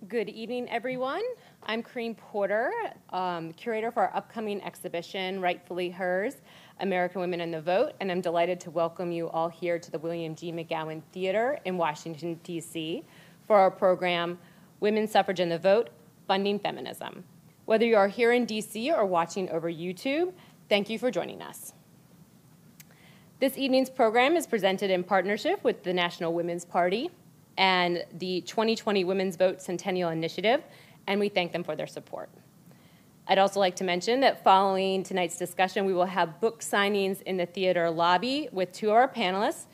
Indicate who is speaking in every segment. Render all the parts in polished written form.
Speaker 1: Good evening, everyone. I'm Corinne Porter, curator for our upcoming exhibition, Rightfully Hers, American Women and the Vote, and I'm delighted to welcome you all here to the William G. McGowan Theater in Washington, D.C. for our program, Women's Suffrage and the Vote, Funding Feminism. Whether you are here in D.C. or watching over YouTube, thank you for joining us. This evening's program is presented in partnership with the National Women's Party and the 2020 Women's Vote Centennial Initiative, and we thank them for their support. I'd also like to mention that following tonight's discussion, we will have book signings in the theater lobby with two of our panelists,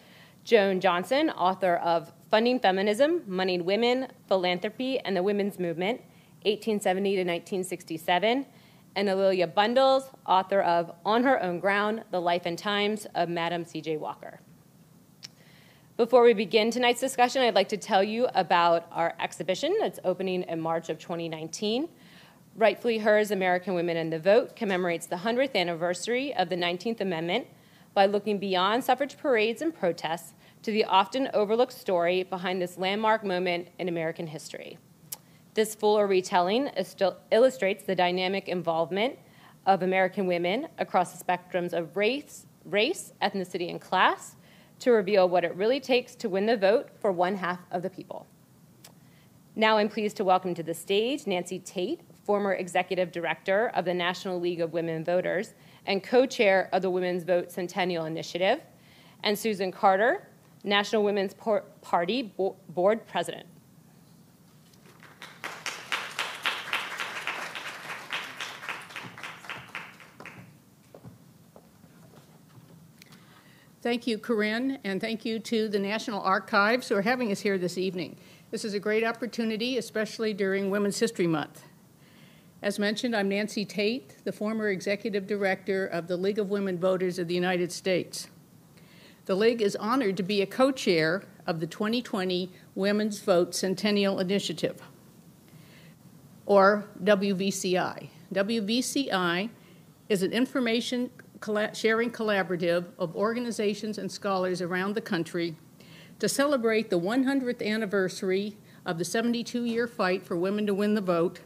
Speaker 1: Joan Johnson, author of Funding Feminism, Monied Women, Philanthropy, and the Women's Movement, 1870 to 1967, and Alelia Bundles, author of On Her Own Ground, The Life and Times of Madam C.J. Walker. Before we begin tonight's discussion, I'd like to tell you about our exhibition that's opening in March of 2019. Rightfully Hers, American Women and the Vote commemorates the 100th anniversary of the 19th Amendment by looking beyond suffrage parades and protests to the often overlooked story behind this landmark moment in American history. This fuller retelling illustrates the dynamic involvement of American women across the spectrums of race, ethnicity, and class, to reveal what it really takes to win the vote for one half of the people. Now I'm pleased to welcome to the stage Nancy Tate, former executive director of the National League of Women Voters and co-chair of the Women's Vote Centennial Initiative, and Susan Carter, National Women's Party board president.
Speaker 2: Thank you, Corinne, and thank you to the National Archives who are having us here this evening. This is a great opportunity, especially during Women's History Month. As mentioned, I'm Nancy Tate, the former executive director of the League of Women Voters of the United States. The League is honored to be a co-chair of the 2020 Women's Vote Centennial Initiative, or WVCI. WVCI is an information sharing collaborative of organizations and scholars around the country to celebrate the 100th anniversary of the 72-year fight for women to win the vote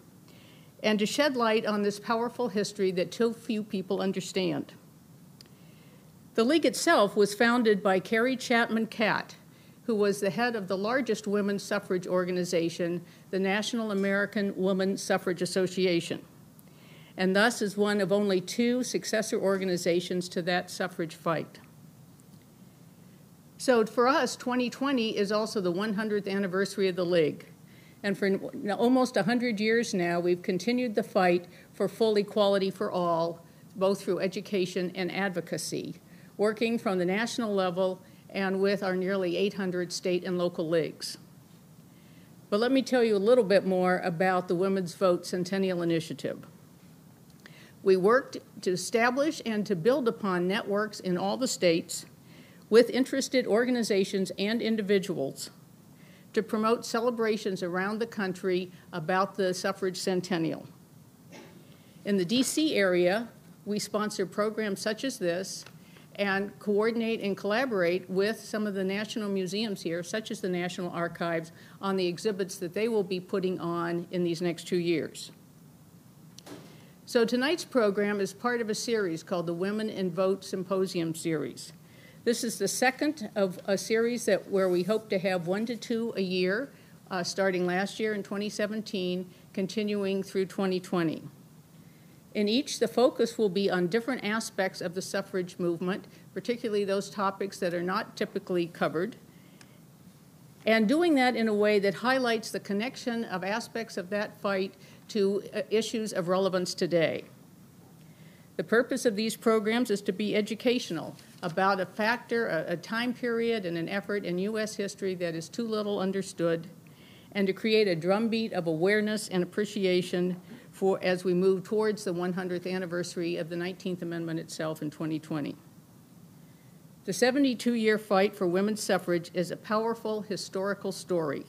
Speaker 2: and to shed light on this powerful history that too few people understand. The League itself was founded by Carrie Chapman Catt, who was the head of the largest women's suffrage organization, the National American Woman Suffrage Association, and thus is one of only two successor organizations to that suffrage fight. So for us, 2020 is also the 100th anniversary of the League. And for almost 100 years now, we've continued the fight for full equality for all, both through education and advocacy, working from the national level and with our nearly 800 state and local leagues. But let me tell you a little bit more about the Women's Vote Centennial Initiative. We worked to establish and to build upon networks in all the states with interested organizations and individuals to promote celebrations around the country about the suffrage centennial. In the DC area, we sponsor programs such as this and coordinate and collaborate with some of the national museums here, such as the National Archives, on the exhibits that they will be putting on in these next 2 years. So tonight's program is part of a series called the Women in Vote Symposium Series. This is the second of a series where we hope to have 1 to 2 a year, starting last year in 2017, continuing through 2020. In each, the focus will be on different aspects of the suffrage movement, particularly those topics that are not typically covered, and doing that in a way that highlights the connection of aspects of that fight to issues of relevance today. The purpose of these programs is to be educational about a factor, a time period, and an effort in U.S. history that is too little understood, and to create a drumbeat of awareness and appreciation for as we move towards the 100th anniversary of the 19th Amendment itself in 2020. The 72-year fight for women's suffrage is a powerful historical story,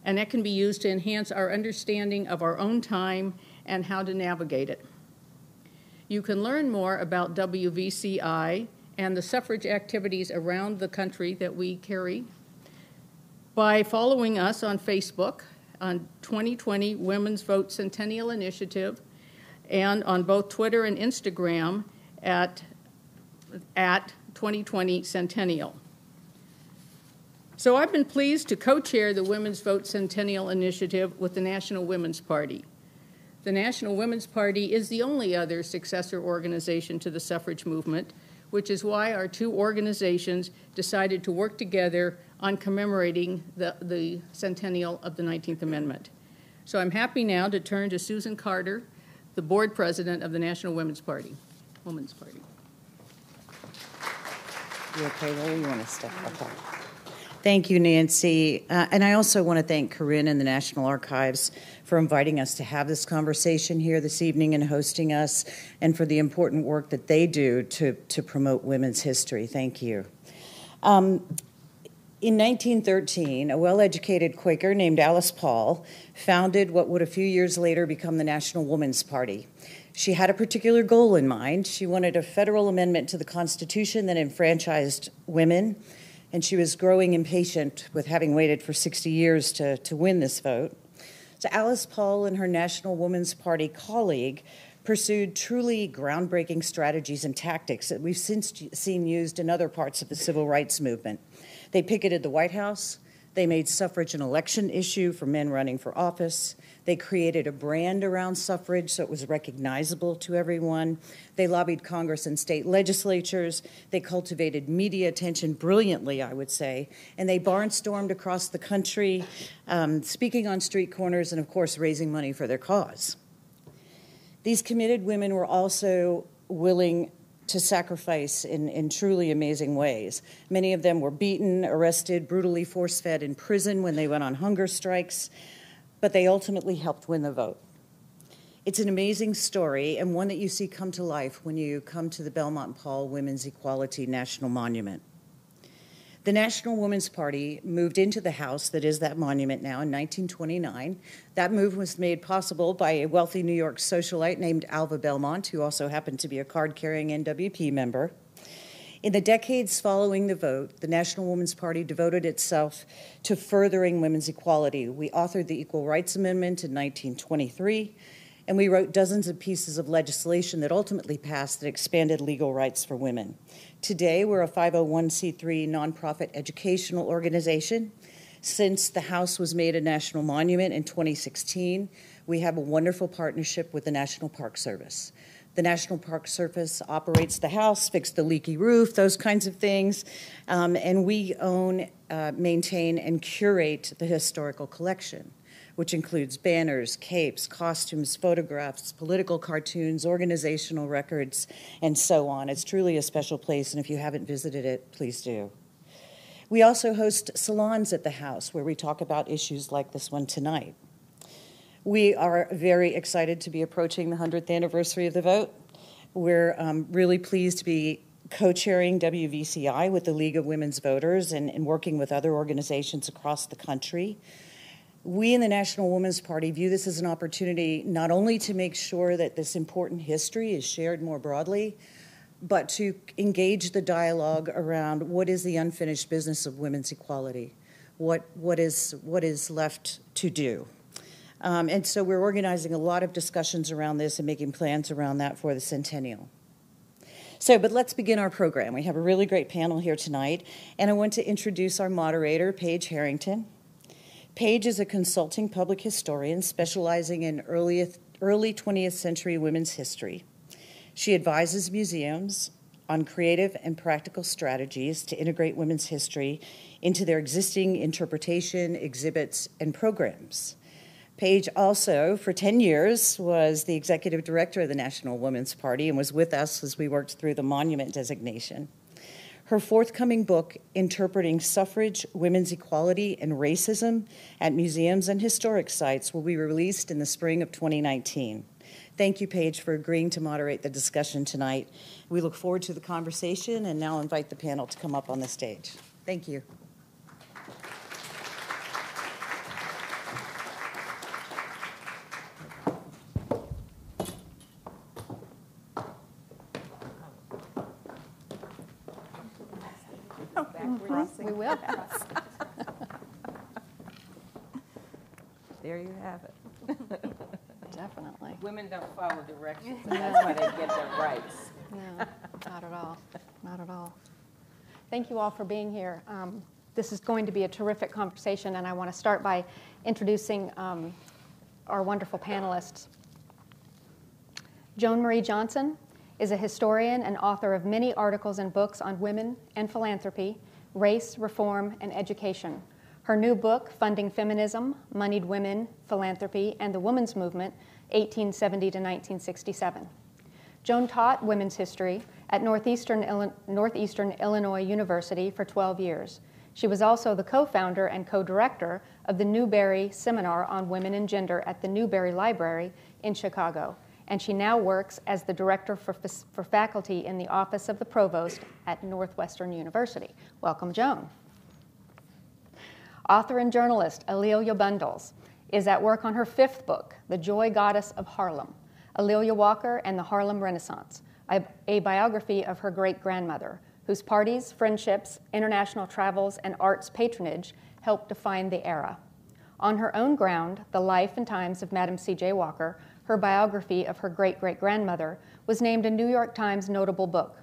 Speaker 2: and that can be used to enhance our understanding of our own time and how to navigate it. You can learn more about WVCI and the suffrage activities around the country that we carry by following us on Facebook on 2020 Women's Vote Centennial Initiative and on both Twitter and Instagram at 2020 Centennial. So I've been pleased to co-chair the Women's Vote Centennial Initiative with the National Women's Party. The National Women's Party is the only other successor organization to the suffrage movement, which is why our two organizations decided to work together on commemorating the centennial of the 19th Amendment. So I'm happy now to turn to Susan Carter, the board president of the National Women's Party.
Speaker 3: You okay, Lily? You want to step up? Thank you, Nancy. And I also want to thank Corinne and the National Archives for inviting us to have this conversation here this evening and hosting us, and for the important work that they do to promote women's history. Thank you. In 1913, a well-educated Quaker named Alice Paul founded what would a few years later become the National Women's Party. She had a particular goal in mind. She wanted a federal amendment to the Constitution that enfranchised women, and she was growing impatient with having waited for 60 years to win this vote. So Alice Paul and her National Women's Party colleague pursued truly groundbreaking strategies and tactics that we've since seen used in other parts of the civil rights movement. They picketed the White House. They made suffrage an election issue for men running for office. They created a brand around suffrage so it was recognizable to everyone. They lobbied Congress and state legislatures. They cultivated media attention brilliantly, I would say. And they barnstormed across the country, speaking on street corners and, of course, raising money for their cause. These committed women were also willing to sacrifice in truly amazing ways. Many of them were beaten, arrested, brutally force-fed in prison when they went on hunger strikes, but they ultimately helped win the vote. It's an amazing story and one that you see come to life when you come to the Belmont-Paul Women's Equality National Monument. The National Women's Party moved into the house that is that monument now in 1929. That move was made possible by a wealthy New York socialite named Alva Belmont, who also happened to be a card-carrying NWP member. In the decades following the vote, the National Women's Party devoted itself to furthering women's equality. We authored the Equal Rights Amendment in 1923, and we wrote dozens of pieces of legislation that ultimately passed that expanded legal rights for women. Today, we're a 501c3 nonprofit educational organization. Since the house was made a national monument in 2016, we have a wonderful partnership with the National Park Service. The National Park Service operates the house, fixed the leaky roof, those kinds of things, and we own, maintain, and curate the historical collection, which includes banners, capes, costumes, photographs, political cartoons, organizational records, and so on. It's truly a special place, and if you haven't visited it, please do. We also host salons at the house where we talk about issues like this one tonight. We are very excited to be approaching the 100th anniversary of the vote. We're really pleased to be co-chairing WVCI with the League of Women's Voters and working with other organizations across the country. We in the National Women's Party view this as an opportunity not only to make sure that this important history is shared more broadly, but to engage the dialogue around what is the unfinished business of women's equality, what is left to do. And so we're organizing a lot of discussions around this and making plans around that for the Centennial. But let's begin our program. We have a really great panel here tonight, and I want to introduce our moderator, Page Harrington. Page is a consulting public historian specializing in early 20th century women's history. She advises museums on creative and practical strategies to integrate women's history into their existing interpretation, exhibits, and programs. Page also, for 10 years, was the executive director of the National Women's Party and was with us as we worked through the monument designation. Her forthcoming book, Interpreting Suffrage, Women's Equality, and Racism at Museums and Historic Sites, will be released in the spring of 2019. Thank you, Paige, for agreeing to moderate the discussion tonight. We look forward to the conversation and now invite the panel to come up on the stage. Thank you.
Speaker 1: We will.
Speaker 4: there you have it.
Speaker 5: Definitely.
Speaker 4: Women don't follow directions, and that's why they get their rights.
Speaker 5: No, not at all. Not at all. Thank you all for being here. This is going to be a terrific conversation, and I want to start by introducing our wonderful panelists. Joan Johnson is a historian and author of many articles and books on women and philanthropy, race, reform, and education. Her new book, Funding Feminism, Monied Women, Philanthropy, and the Women's Movement, 1870 to 1967. Joan taught women's history at Northeastern Illinois University for 12 years. She was also the co-founder and co-director of the Newberry Seminar on Women and Gender at the Newberry Library in Chicago. And she now works as the director for faculty in the Office of the Provost at Northwestern University. Welcome, Joan. Author and journalist A'Lelia Bundles is at work on her 5th book, The Joy Goddess of Harlem, A'Lelia Walker and the Harlem Renaissance, a biography of her great-grandmother, whose parties, friendships, international travels, and arts patronage helped define the era. On her own ground, The Life and Times of Madam C.J. Walker, her biography of her great-great-grandmother, was named a New York Times notable book.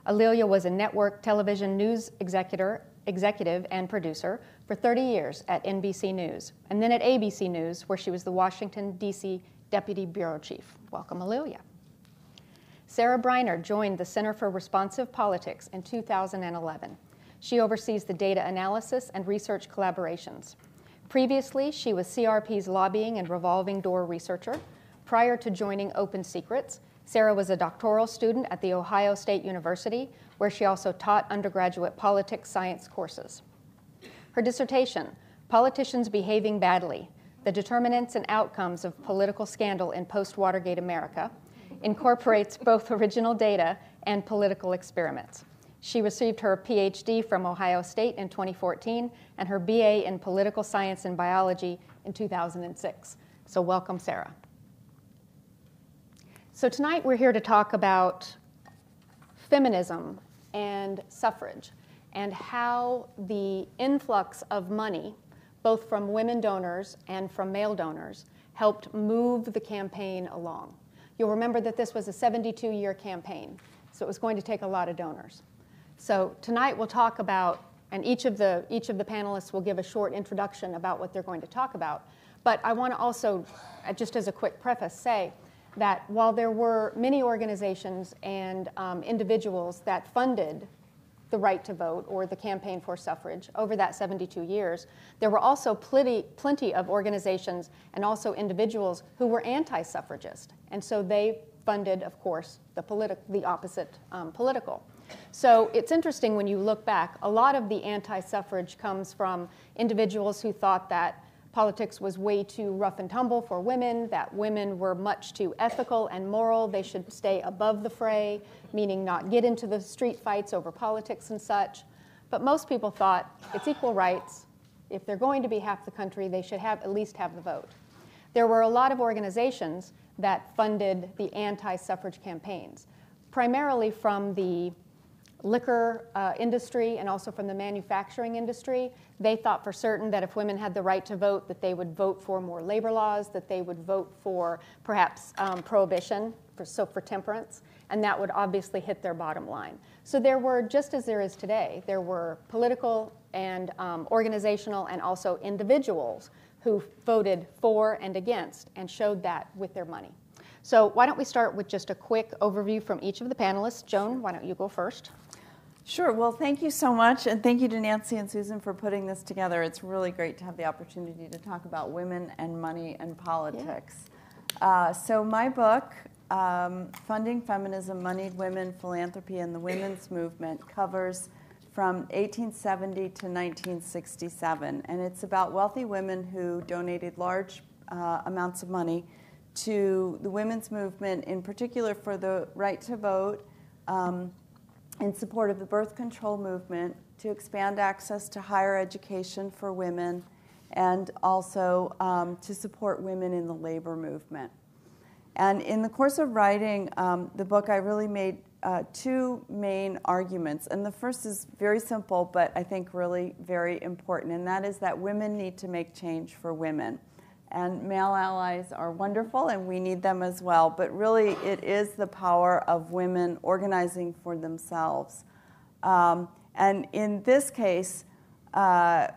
Speaker 5: A'Lelia was a network television news executive and producer for 30 years at NBC News, and then at ABC News, where she was the Washington, D.C. Deputy Bureau Chief. Welcome, A'Lelia. Sarah Briner joined the Center for Responsive Politics in 2011. She oversees the data analysis and research collaborations. Previously, she was CRP's lobbying and revolving door researcher. Prior to joining Open Secrets, Sarah was a doctoral student at The Ohio State University, where she also taught undergraduate politics science courses. Her dissertation, Politicians Behaving Badly, The Determinants and Outcomes of Political Scandal in Post-Watergate America, incorporates both original data and political experiments. She received her PhD from Ohio State in 2014 and her BA in Political Science and Biology in 2006. So welcome, Sarah. So tonight we're here to talk about feminism and suffrage and how the influx of money, both from women donors and from male donors, helped move the campaign along. You'll remember that this was a 72-year campaign, so it was going to take a lot of donors. So tonight we'll talk about, and each of the panelists will give a short introduction about what they're going to talk about. But I want to also, just as a quick preface, say that while there were many organizations and individuals that funded the right to vote or the campaign for suffrage over that 72 years, there were also plenty of organizations and also individuals who were anti-suffragist. And so they funded, of course, the opposite political. So it's interesting when you look back, a lot of the anti-suffrage comes from individuals who thought that politics was way too rough and tumble for women, that women were much too ethical and moral, they should stay above the fray, meaning not get into the street fights over politics and such. But most people thought it's equal rights. If they're going to be half the country, they should at least have the vote. There were a lot of organizations that funded the anti-suffrage campaigns, primarily from the liquor industry and also from the manufacturing industry. They thought for certain that if women had the right to vote, that they would vote for more labor laws, that they would vote for perhaps prohibition, for temperance, and that would obviously hit their bottom line. So there were, just as there is today, there were political and organizational and also individuals who voted for and against and showed that with their money. So why don't we start with just a quick overview from each of the panelists. Joan, why don't you go first?
Speaker 6: Sure. Well, thank you so much, and thank you to Nancy and Susan for putting this together. It's really great to have the opportunity to talk about women and money and politics. Yeah. So my book, Funding Feminism, Monied Women, Philanthropy, and the Women's Movement, covers from 1870 to 1967, and it's about wealthy women who donated large amounts of money to the women's movement, in particular for the right to vote, in support of the birth control movement, to expand access to higher education for women, and also to support women in the labor movement. And in the course of writing the book, I really made two main arguments. And the first is very simple, but I think really very important, and that is that women need to make change for women. And male allies are wonderful, and we need them as well. But really, it is the power of women organizing for themselves. And in this case,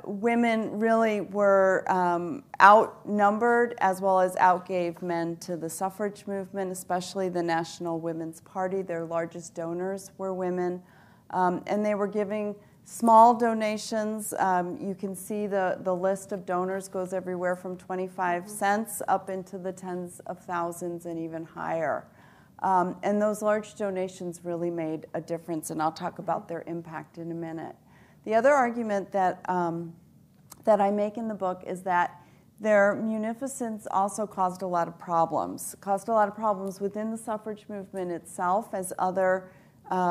Speaker 6: women really were outnumbered as well as outgave men to the suffrage movement, especially the National Women's Party. Their largest donors were women. And they were giving small donations. You can see the list of donors goes everywhere from 25 cents up into the tens of thousands and even higher. And those large donations really made a difference, and I'll talk about their impact in a minute. The other argument that I make in the book is that their munificence also caused a lot of problems. Caused a lot of problems within the suffrage movement itself, as other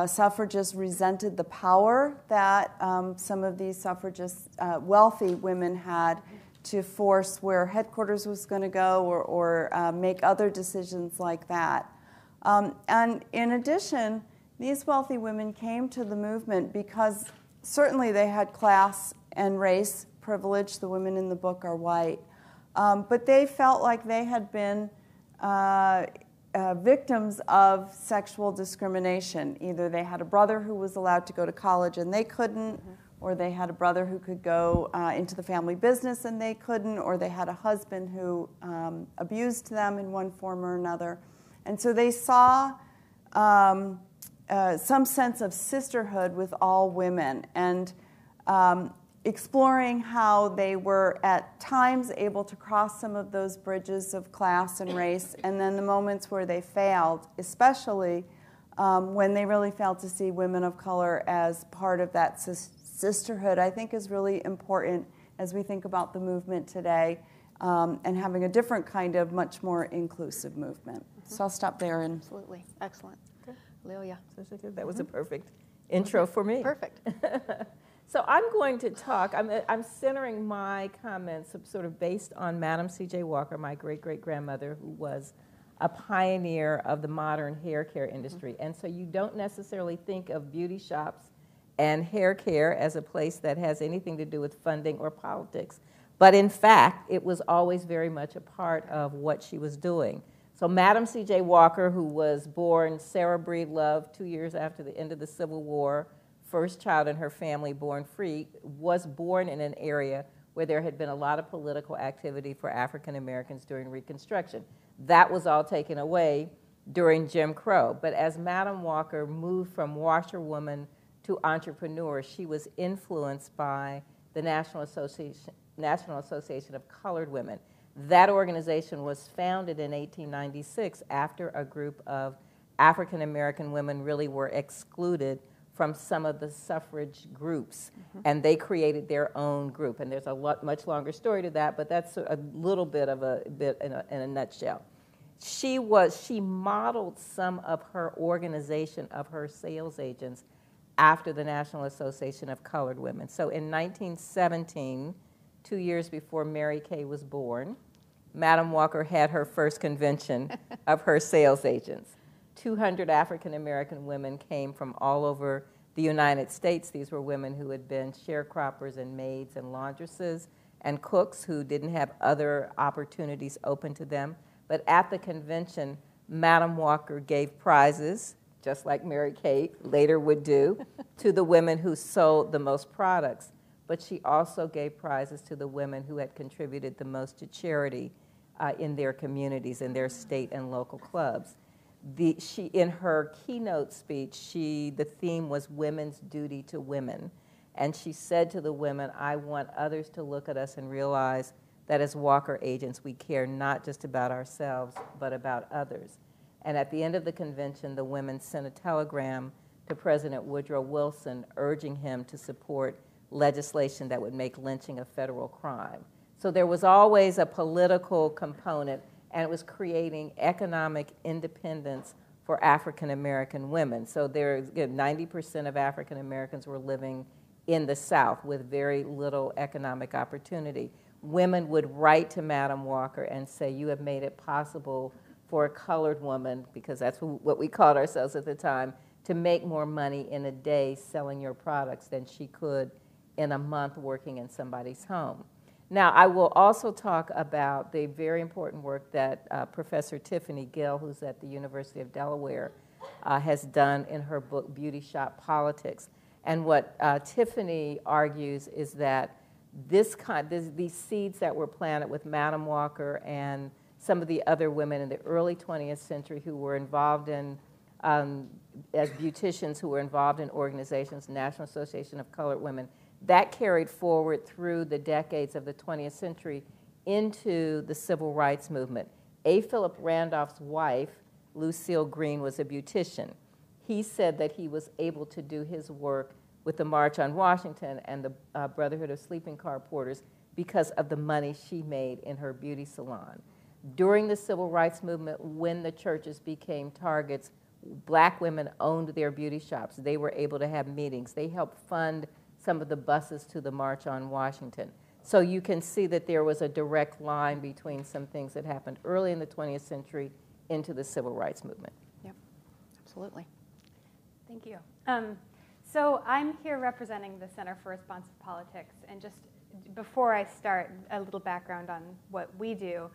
Speaker 6: suffragists resented the power that some of these suffragists, wealthy women, had to force where headquarters was going to go or make other decisions like that. And in addition, these wealthy women came to the movement because certainly they had class and race privilege. The women in the book are white. But they felt like they had been victims of sexual discrimination. Either they had a brother who was allowed to go to college and they couldn't, or they had a brother who could go into the family business and they couldn't, or they had a husband who abused them in one form or another. And so they saw some sense of sisterhood with all women, and exploring how they were at times able to cross some of those bridges of class and race, and then the moments where they failed, especially when they really failed to see women of color as part of that sisterhood, I think is really important as we think about the movement today, and having a different kind of, much more inclusive movement. So I'll stop there. And
Speaker 5: Absolutely. Excellent. Lelia.
Speaker 4: That was a perfect intro for me.
Speaker 5: Perfect.
Speaker 4: So I'm going to talk, I'm centering my comments sort of based on Madam C.J. Walker, my great-great-grandmother, who was a pioneer of the modern hair care industry. And so you don't necessarily think of beauty shops and hair care as a place that has anything to do with funding or politics. But in fact, it was always very much a part of what she was doing. So Madam C.J. Walker, who was born Sarah Breedlove 2 years after the end of the Civil War, first child in her family born free, was born in an area where there had been a lot of political activity for African Americans during Reconstruction. That was all taken away during Jim Crow. But as Madam Walker moved from washerwoman to entrepreneur, she was influenced by the National Association of Colored Women. That organization was founded in 1896 after a group of African American women really were excluded from some of the suffrage groups, and they created their own group. And there's a much longer story to that, but that's a little bit of in a nutshell. She modeled some of her organization of her sales agents after the National Association of Colored Women. So in 1917, 2 years before Mary Kay was born, Madam Walker had her first convention of her sales agents. 200 African American women came from all over the United States. These were women who had been sharecroppers and maids and laundresses and cooks who didn't have other opportunities open to them. But at the convention, Madam Walker gave prizes, just like Mary Kay later would do, to the women who sold the most products. But she also gave prizes to the women who had contributed the most to charity in their communities, in their state and local clubs. In her keynote speech, the theme was women's duty to women. And she said to the women, I want others to look at us and realize that as Walker agents, we care not just about ourselves, but about others. And at the end of the convention, the women sent a telegram to President Woodrow Wilson urging him to support legislation that would make lynching a federal crime. So there was always a political component, and it was creating economic independence for African American women. So 90% of African Americans were living in the South with very little economic opportunity. Women would write to Madam Walker and say, you have made it possible for a colored woman, because that's what we called ourselves at the time, to make more money in a day selling your products than she could in a month working in somebody's home. Now, I will also talk about the very important work that Professor Tiffany Gill, who's at the University of Delaware, has done in her book, Beauty Shop Politics. And what Tiffany argues is that these seeds that were planted with Madam Walker and some of the other women in the early 20th century who were involved in, as beauticians who were involved in organizations, National Association of Colored Women, that carried forward through the decades of the 20th century into the civil rights movement. A. Philip Randolph's wife, Lucille Green, was a beautician. He said that he was able to do his work with the March on Washington and the Brotherhood of Sleeping Car Porters because of the money she made in her beauty salon. During the civil rights movement, when the churches became targets, black women owned their beauty shops. They were able to have meetings. They helped fund some of the buses to the March on Washington. So you can see that there was a direct line between some things that happened early in the 20th century into the civil rights movement.
Speaker 5: Yep, absolutely.
Speaker 7: Thank you. So I'm here representing the Center for Responsive Politics, and just before I start, a little background on what we do.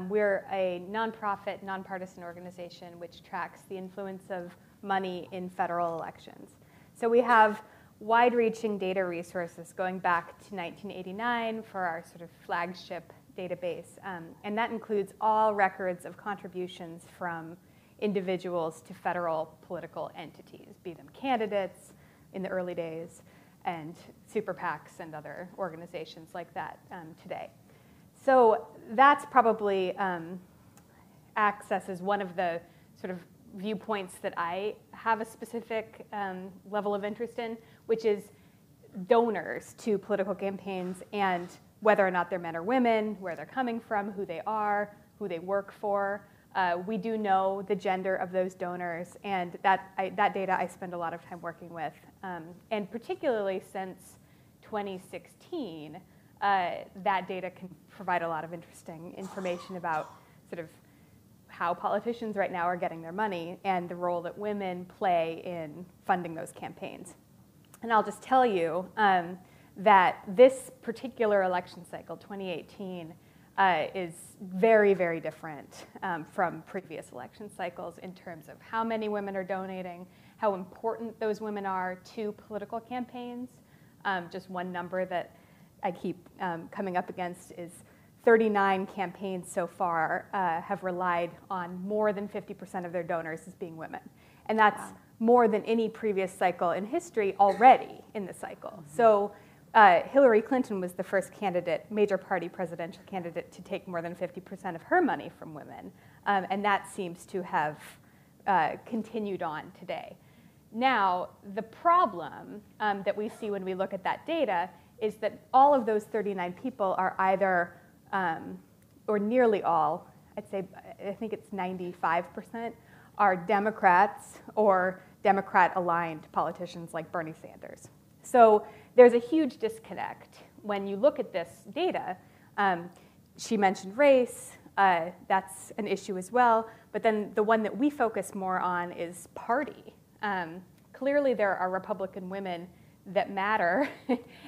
Speaker 7: We're a nonprofit, nonpartisan organization which tracks the influence of money in federal elections. So we have wide-reaching data resources going back to 1989 for our sort of flagship database, and that includes all records of contributions from individuals to federal political entities, be them candidates in the early days and super PACs and other organizations like that today. So that's probably accesses one of the sort of viewpoints that I have a specific level of interest in, which is donors to political campaigns and whether or not they're men or women, where they're coming from, who they are, who they work for. We do know the gender of those donors, and that data I spend a lot of time working with. And particularly since 2016, that data can provide a lot of interesting information about sort of how politicians right now are getting their money and the role that women play in funding those campaigns. And I'll just tell you that this particular election cycle, 2018, is very, very different from previous election cycles in terms of how many women are donating, how important those women are to political campaigns. Just one number that I keep coming up against is 39 campaigns so far have relied on more than 50% of their donors as being women. And that's more than any previous cycle in history already in the cycle. So Hillary Clinton was the first candidate, major party presidential candidate, to take more than 50% of her money from women. And that seems to have continued on today. Now, the problem that we see when we look at that data is that all of those 39 people are either, or nearly all, I'd say, I think it's 95%, are Democrats or Democrat-aligned politicians like Bernie Sanders. So there's a huge disconnect when you look at this data. She mentioned race. That's an issue as well. But then the one that we focus more on is party. Clearly, there are Republican women that matter,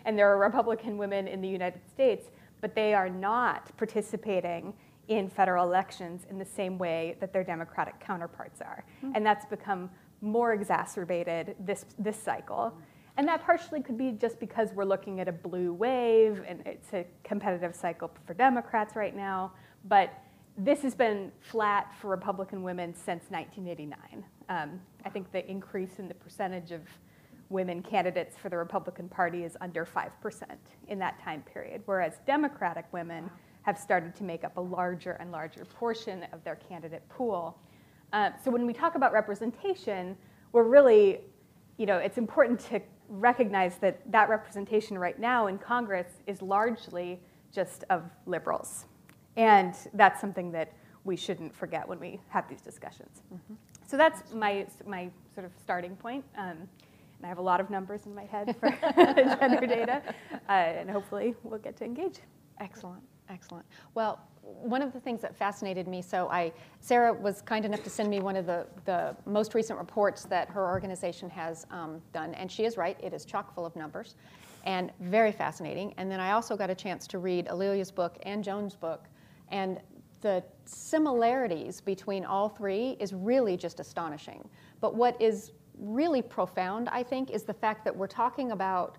Speaker 7: and there are Republican women in the United States, but they are not participating in federal elections in the same way that their Democratic counterparts are. And that's become more exacerbated this cycle. And that partially could be just because we're looking at a blue wave, and it's a competitive cycle for Democrats right now. But this has been flat for Republican women since 1989. I think the increase in the percentage of women candidates for the Republican Party is under 5% in that time period, whereas Democratic women have started to make up a larger and larger portion of their candidate pool. So when we talk about representation, we're really, it's important to recognize that that representation right now in Congress is largely just of liberals. And that's something that we shouldn't forget when we have these discussions. So that's my sort of starting point. And I have a lot of numbers in my head for gender data, and hopefully we'll get to engage.
Speaker 5: Excellent, excellent. Well, one of the things that fascinated me, Sarah was kind enough to send me one of the most recent reports that her organization has done, and she is right, it is chock full of numbers, and very fascinating. And then I also got a chance to read Alelia's book and Joan's book, and the similarities between all three is really just astonishing. But what is really profound, I think, is the fact that we're talking about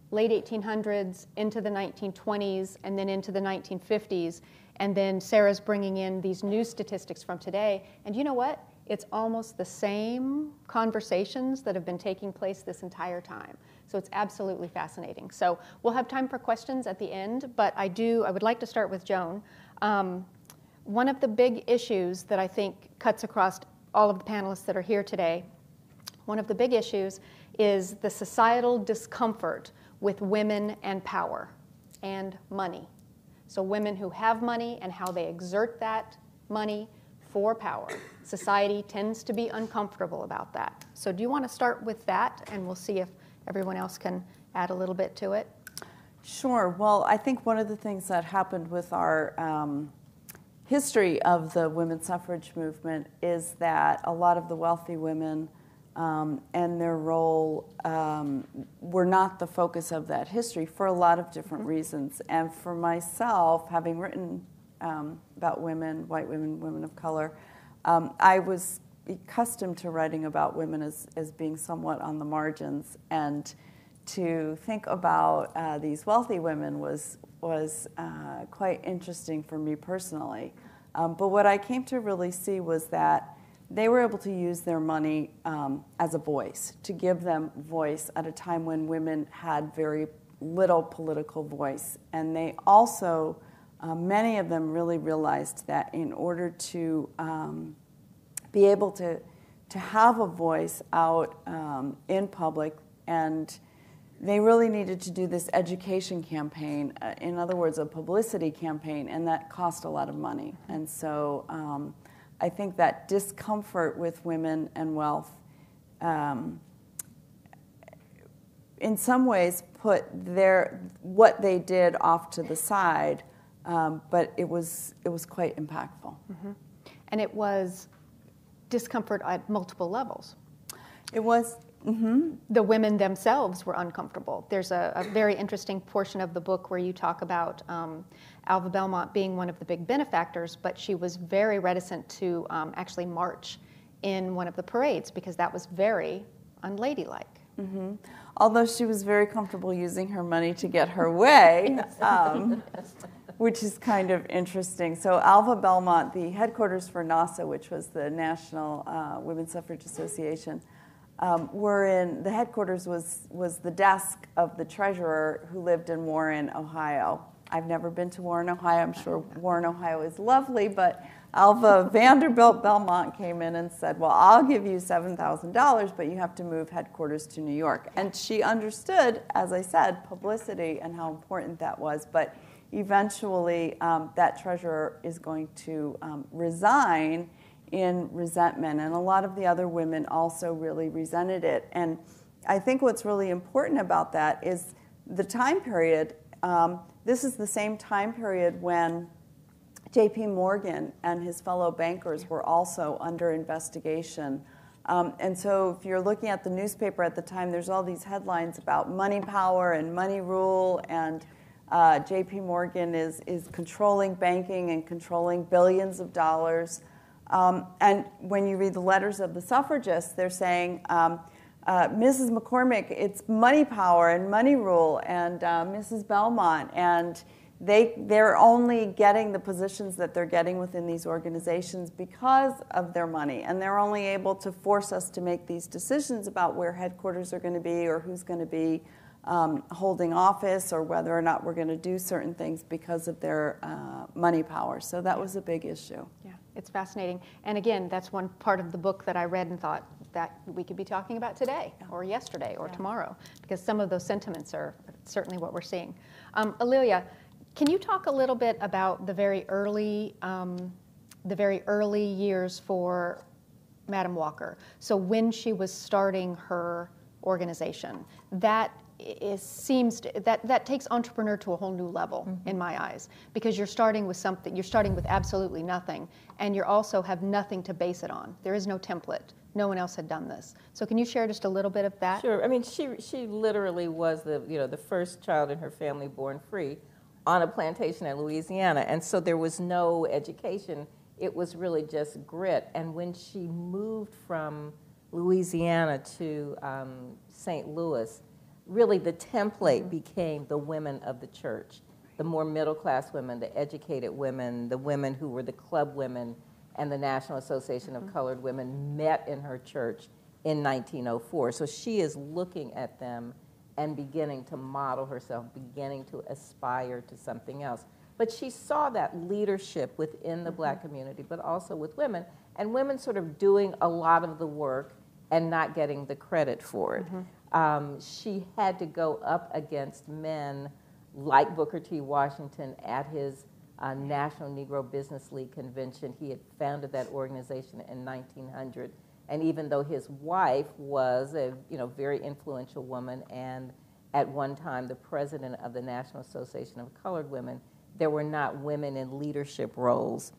Speaker 5: late 1800s into the 1920s and then into the 1950s, and then Sarah's bringing in these new statistics from today. And you know what? It's almost the same conversations that have been taking place this entire time. So it's absolutely fascinating. So we'll have time for questions at the end, but I would like to start with Joan. One of the big issues that I think cuts across all of the panelists that are here today, one of the big issues is the societal discomfort with women and power and money. So women who have money and how they exert that money for power. Society tends to be uncomfortable about that. So do you want to start with that, and we'll see if everyone else can add a little bit to it?
Speaker 6: Sure. Well, I think one of the things that happened with our history of the women's suffrage movement is that a lot of the wealthy women and their role were not the focus of that history for a lot of different reasons. And for myself, having written about women, white women, women of color, I was accustomed to writing about women as being somewhat on the margins. And to think about these wealthy women was quite interesting for me personally. But what I came to really see was that they were able to use their money as a voice, to give them voice at a time when women had very little political voice. And they also, many of them really realized that in order to be able to have a voice out in public, and they really needed to do this education campaign, in other words, a publicity campaign, and that cost a lot of money. And so I think that discomfort with women and wealth in some ways put what they did off to the side, but it was quite impactful.
Speaker 5: Mm-hmm. And it was discomfort at multiple levels.
Speaker 6: It was. Mm-hmm.
Speaker 5: The women themselves were uncomfortable. There's a very interesting portion of the book where you talk about Alva Belmont being one of the big benefactors, but she was very reticent to actually march in one of the parades because that was very unladylike.
Speaker 6: Mm-hmm. Although she was very comfortable using her money to get her way, which is kind of interesting. So Alva Belmont, the headquarters for NASA, which was the National Women's Suffrage Association, the headquarters was the desk of the treasurer who lived in Warren, Ohio. I've never been to Warren, Ohio. I'm sure Warren, Ohio is lovely, but Alva Vanderbilt Belmont came in and said, well, I'll give you $7,000, but you have to move headquarters to New York. And she understood, as I said, publicity and how important that was, but eventually that treasurer is going to resign in resentment, and a lot of the other women also really resented it. And I think what's really important about that is the time period. This is the same time period when J.P. Morgan and his fellow bankers were also under investigation. And so if you're looking at the newspaper at the time, there's all these headlines about money power and money rule, and J.P. Morgan is controlling banking and controlling billions of dollars. And when you read the letters of the suffragists, they're saying, Mrs. McCormick, it's money power and money rule, and Mrs. Belmont, and they're only getting the positions that they're getting within these organizations because of their money, and they're only able to force us to make these decisions about where headquarters are going to be or who's going to be holding office or whether or not we're going to do certain things because of their money power. So that was a big issue.
Speaker 5: Yeah, it's fascinating. And again, that's one part of the book that I read and thought that we could be talking about today or yesterday or tomorrow, because some of those sentiments are certainly what we're seeing. Alelia, can you talk a little bit about the very early years for Madam Walker? So when she was starting her organization. That takes entrepreneur to a whole new level in my eyes, because you're starting with something, you're starting with absolutely nothing, and you also have nothing to base it on. There is no template. No one else had done this. So can you share just a little bit of that?
Speaker 4: Sure. I mean, she literally was the first child in her family born free on a plantation in Louisiana, and so there was no education. It was really just grit. And when she moved from Louisiana to St. Louis, really the template became the women of the church, the more middle-class women, the educated women, the women who were the club women, and the National Association of Colored Women met in her church in 1904. So she is looking at them and beginning to model herself, beginning to aspire to something else. But she saw that leadership within the black community, but also with women, and women sort of doing a lot of the work and not getting the credit for it. She had to go up against men like Booker T. Washington at his National Negro Business League convention. He had founded that organization in 1900. And even though his wife was a very influential woman and at one time the president of the National Association of Colored Women, there were not women in leadership roles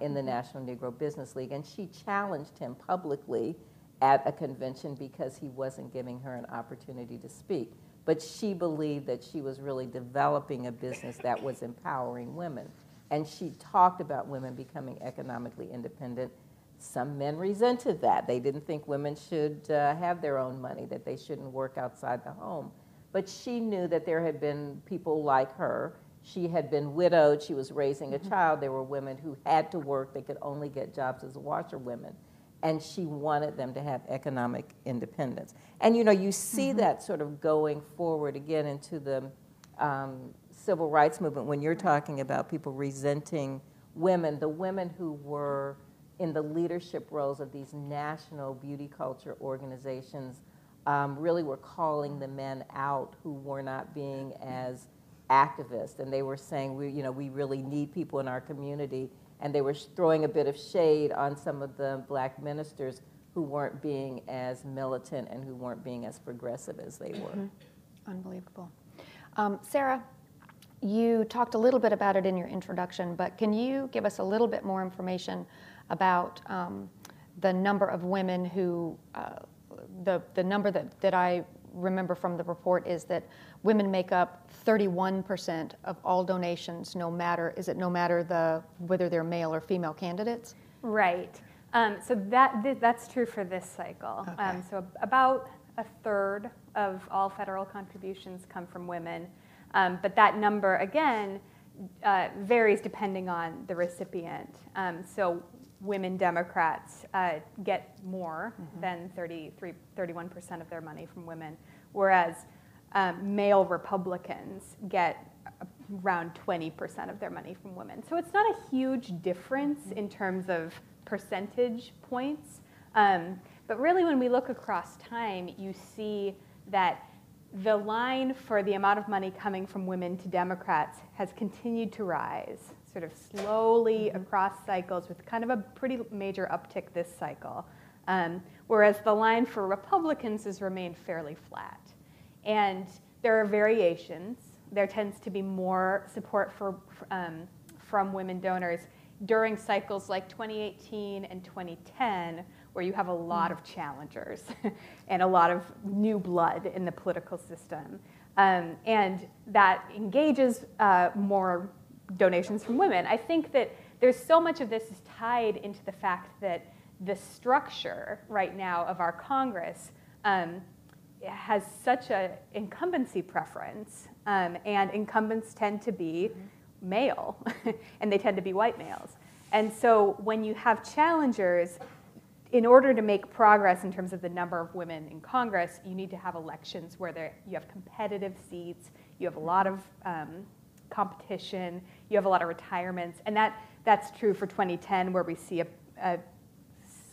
Speaker 4: in the National Negro Business League. And she challenged him publicly at a convention because he wasn't giving her an opportunity to speak. But she believed that she was really developing a business that was empowering women. And she talked about women becoming economically independent. Some men resented that. They didn't think women should have their own money, that they shouldn't work outside the home. But she knew that there had been people like her. She had been widowed. She was raising a child. There were women who had to work. They could only get jobs as washerwomen. And she wanted them to have economic independence. And you see that sort of going forward again into the civil rights movement when you're talking about people resenting women. The women who were in the leadership roles of these national beauty culture organizations really were calling the men out who were not being as activist, and they were saying, we really need people in our community, and they were throwing a bit of shade on some of the black ministers who weren't being as militant and who weren't being as progressive as they were.
Speaker 5: Unbelievable. Sarah, you talked a little bit about it in your introduction, but can you give us a little bit more information about the number of women who, the number that I remember from the report is that women make up 31% of all donations, no matter whether they're male or female candidates?
Speaker 7: Right. So that's true for this cycle.
Speaker 5: Okay.
Speaker 7: So about a third of all federal contributions come from women. But that number, again, varies depending on the recipient. So women Democrats get more than 31% of their money from women, whereas male Republicans get around 20% of their money from women. So it's not a huge difference in terms of percentage points. But really, when we look across time, you see that the line for the amount of money coming from women to Democrats has continued to rise, sort of slowly across cycles, with kind of a pretty major uptick this cycle. Whereas the line for Republicans has remained fairly flat. And there are variations. There tends to be more support from women donors during cycles like 2018 and 2010, where you have a lot of challengers and a lot of new blood in the political system. And that engages more donations from women. I think that there's so much of this is tied into the fact that the structure right now of our Congress has such an incumbency preference, and incumbents tend to be male, and they tend to be white males. And so when you have challengers, in order to make progress in terms of the number of women in Congress, you need to have elections where you have competitive seats, you have a lot of competition, you have a lot of retirements, and that's true for 2010, where we see a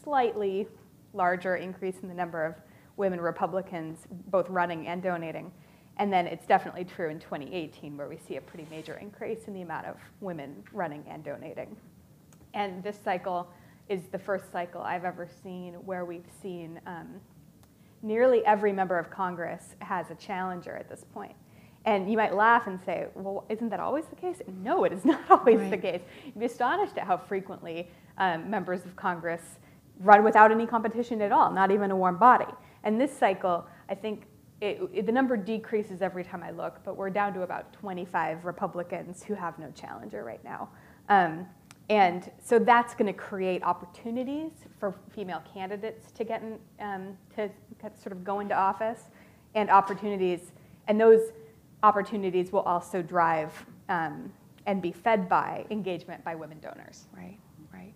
Speaker 7: slightly larger increase in the number of women Republicans both running and donating. And then it's definitely true in 2018, where we see a pretty major increase in the amount of women running and donating. And this cycle is the first cycle I've ever seen where we've seen nearly every member of Congress has a challenger at this point. And you might laugh and say, well, isn't that always the case? No, it is not always the case. You'd be astonished at how frequently members of Congress run without any competition at all, not even a warm body. And this cycle, I think the number decreases every time I look, but we're down to about 25 Republicans who have no challenger right now. And so that's going to create opportunities for female candidates to get to sort of go into office, and opportunities, and those opportunities will also drive and be fed by engagement by women donors.
Speaker 5: Right, right.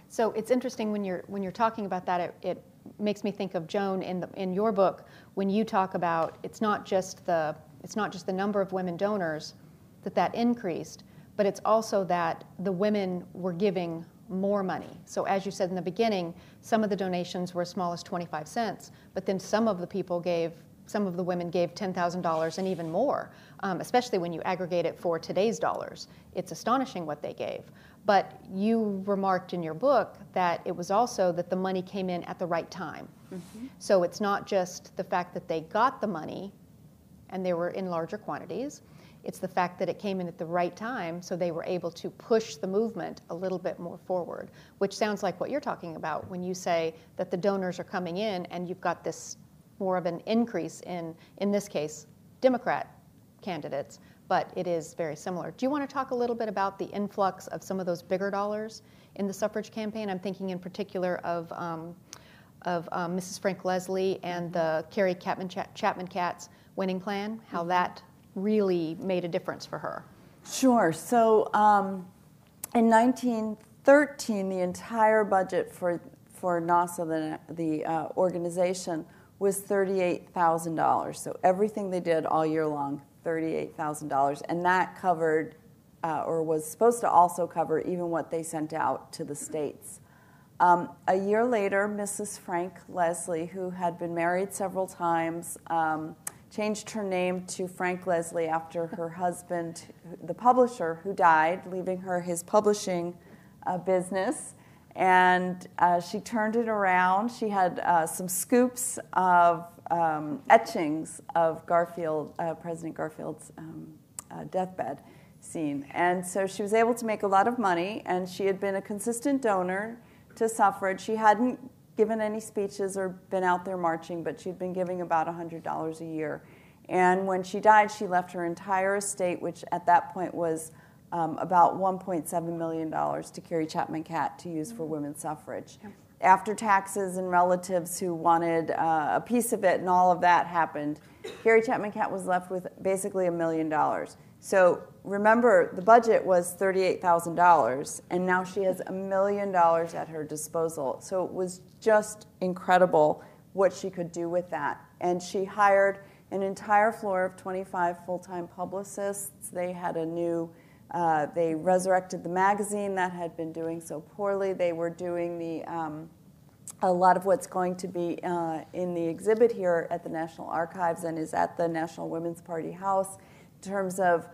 Speaker 5: So it's interesting when you're talking about that. It makes me think of Joan in your book when you talk about it's not just the number of women donors that increased, but it's also that the women were giving more money. So as you said in the beginning, some of the donations were as small as 25 cents, but then some of the women gave $10,000 and even more, especially when you aggregate it for today's dollars. It's astonishing what they gave. But you remarked in your book that it was also that the money came in at the right time. Mm-hmm. So it's not just the fact that they got the money and they were in larger quantities. It's the fact that it came in at the right time, so they were able to push the movement a little bit more forward, which sounds like what you're talking about when you say that the donors are coming in and you've got this more of an increase in this case, Democrat candidates, but it is very similar. Do you want to talk a little bit about the influx of some of those bigger dollars in the suffrage campaign? I'm thinking in particular of Mrs. Frank Leslie and the Carrie Chapman-Catt's winning plan, how that really made a difference for her.
Speaker 6: Sure. So in 1913, the entire budget for NASA, the organization, was $38,000. So everything they did all year long, $38,000. And that covered, or was supposed to also cover, even what they sent out to the states. A year later, Mrs. Frank Leslie, who had been married several times, changed her name to Frank Leslie after her husband, the publisher, who died, leaving her his publishing business. And she turned it around. She had some scoops of etchings of President Garfield's deathbed scene. And so she was able to make a lot of money, and she had been a consistent donor to suffrage. She hadn't given any speeches or been out there marching, but she'd been giving about $100 a year. And when she died, she left her entire estate, which at that point was about $1.7 million to Carrie Chapman-Catt to use for women's suffrage. Yeah. After taxes and relatives who wanted a piece of it and all of that happened, Carrie Chapman-Catt was left with basically $1 million. So remember, the budget was $38,000, and now she has $1 million at her disposal. So it was just incredible what she could do with that. And she hired an entire floor of 25 full-time publicists. They had they resurrected the magazine that had been doing so poorly. They were doing a lot of what's going to be in the exhibit here at the National Archives and is at the National Women's Party House in terms of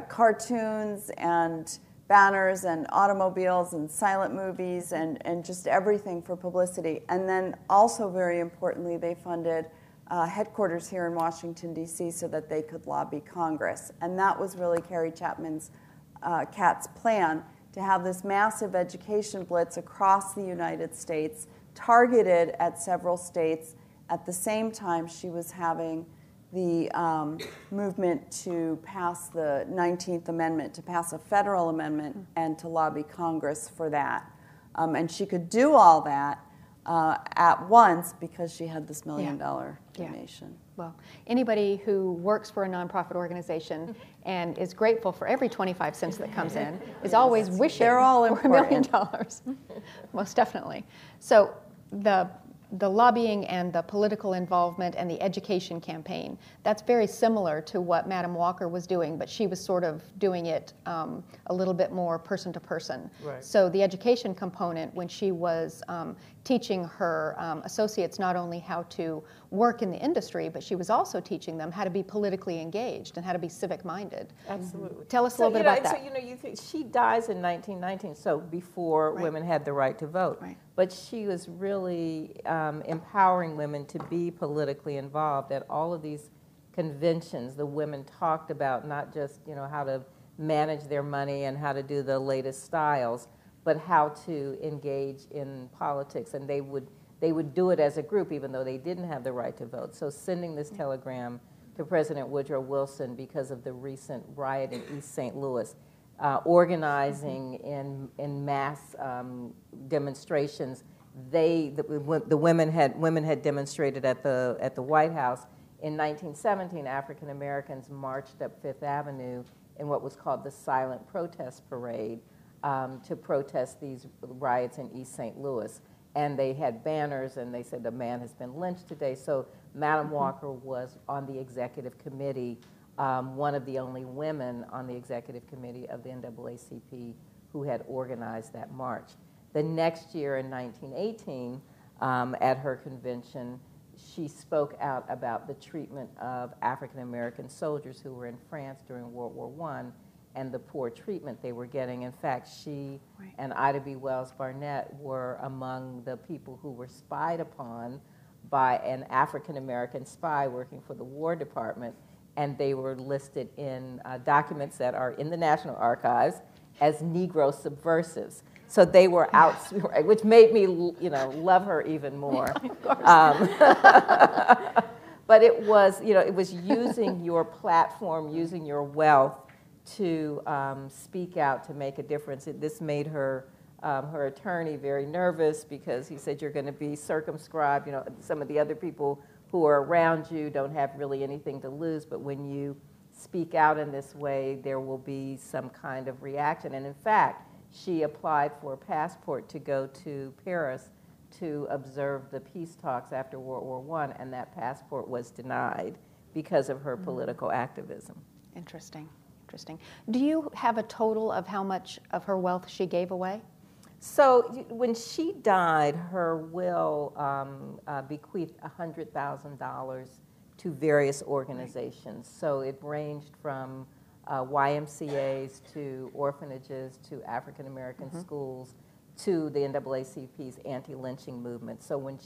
Speaker 6: cartoons and banners and automobiles and silent movies and just everything for publicity. And then also, very importantly, they funded headquarters here in Washington, D.C. so that they could lobby Congress. And that was really Carrie Chapman-Catt's plan, to have this massive education blitz across the United States, targeted at several states. At the same time, she was having the movement to pass the 19th Amendment, to pass a federal amendment, and to lobby Congress for that. And she could do all that at once because she had this $1 million donation.
Speaker 5: Yeah. Well, anybody who works for a nonprofit organization and is grateful for every 25 cents that comes in is always wishing
Speaker 6: They're all
Speaker 5: for $1 million. Most definitely. So the lobbying and the political involvement and the education campaign, that's very similar to what Madam Walker was doing, but she was sort of doing it a little bit more person to person.
Speaker 8: Right.
Speaker 5: So the education component, when she was teaching her associates not only how to work in the industry, but she was also teaching them how to be politically engaged and how to be civic-minded.
Speaker 4: Absolutely.
Speaker 5: Tell us a little bit about that.
Speaker 4: So, you think she dies in 1919, so before women had the right to vote.
Speaker 5: Right.
Speaker 4: But she was really empowering women to be politically involved at all of these conventions. The women talked about not just, how to manage their money and how to do the latest styles, but how to engage in politics. And they would do it as a group, even though they didn't have the right to vote. So sending this telegram to President Woodrow Wilson because of the recent riot in East St. Louis, organizing in mass demonstrations. The women had demonstrated at the White House. In 1917, African Americans marched up Fifth Avenue in what was called the Silent Protest Parade to protest these riots in East St. Louis. And they had banners, and they said the man has been lynched today. So Madam Walker was on the executive committee, one of the only women on the executive committee of the NAACP who had organized that march. The next year in 1918, at her convention, she spoke out about the treatment of African American soldiers who were in France during World War I and the poor treatment they were getting. In fact, she and Ida B. Wells Barnett were among the people who were spied upon by an African American spy working for the War Department, and they were listed in documents that are in the National Archives as Negro subversives. So they were out, which made me, love her even more. But it was, it was using your platform, using your wealth to speak out, to make a difference. This made her attorney very nervous because he said, you're going to be circumscribed. Some of the other people who are around you don't have really anything to lose, but when you speak out in this way, there will be some kind of reaction. And in fact, she applied for a passport to go to Paris to observe the peace talks after World War I, and that passport was denied because of her political activism.
Speaker 5: Interesting. Do you have a total of how much of her wealth she gave away?
Speaker 4: So when she died, her will bequeathed $100,000 to various organizations. So it ranged from YMCAs to orphanages to African American schools to the NAACP's anti-lynching movement. So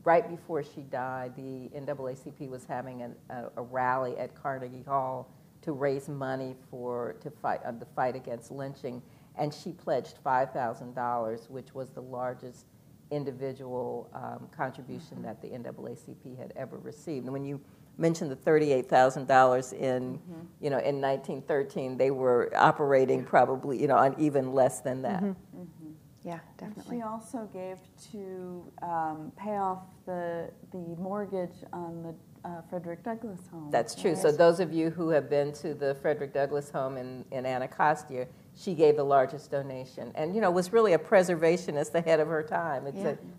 Speaker 4: right before she died, the NAACP was having a rally at Carnegie Hall to raise money to fight the fight against lynching, and she pledged $5,000, which was the largest individual contribution that the NAACP had ever received. And when you mentioned the $38,000 in in 1913, they were operating probably on even less than that.
Speaker 5: Yeah, definitely.
Speaker 6: And she also gave to pay off the mortgage on the Frederick Douglass home.
Speaker 4: That's true. So those of you who have been to the Frederick Douglass home in Anacostia, she gave the largest donation, and was really a preservationist ahead of her time.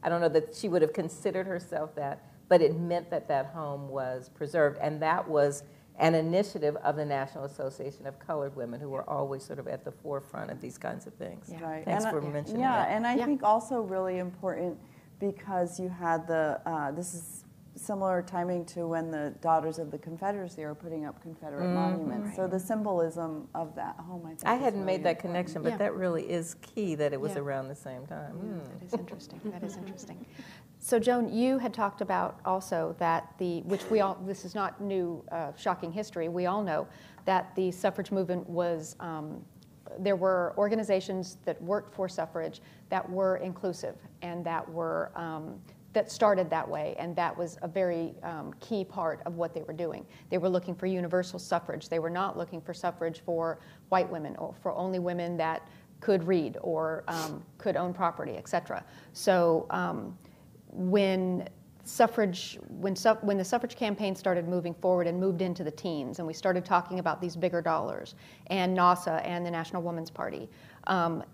Speaker 4: I don't know that she would have considered herself that, but it meant that that home was preserved, and that was an initiative of the National Association of Colored Women, who were always sort of at the forefront of these kinds of things.
Speaker 6: Yeah. Right.
Speaker 4: Thanks for mentioning
Speaker 6: that.
Speaker 4: that.
Speaker 6: And I think also really important because you had this is similar timing to when the Daughters of the Confederacy are putting up Confederate monuments. Right. So the symbolism of that home, I think,
Speaker 4: I hadn't
Speaker 6: really
Speaker 4: made that
Speaker 6: important.
Speaker 4: connection, but that really is key that it was around the same time.
Speaker 5: That is interesting. That is interesting. So Joan, you had talked about also that this is not new, shocking history. We all know that the suffrage movement was, there were organizations that worked for suffrage that were inclusive and that were, that started that way, and that was a very key part of what they were doing. They were looking for universal suffrage. They were not looking for suffrage for white women or for only women that could read or could own property, etc. So when the suffrage campaign started moving forward and moved into the teens, and we started talking about these bigger dollars and NASA and the National Woman's Party,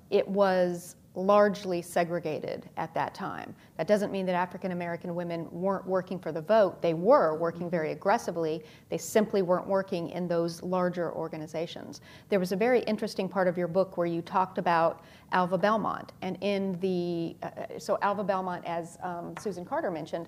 Speaker 5: it was largely segregated at that time. That doesn't mean that African American women weren't working for the vote. They were working very aggressively. They simply weren't working in those larger organizations. There was a very interesting part of your book where you talked about Alva Belmont. And in the, so Alva Belmont, as Susan Carter mentioned,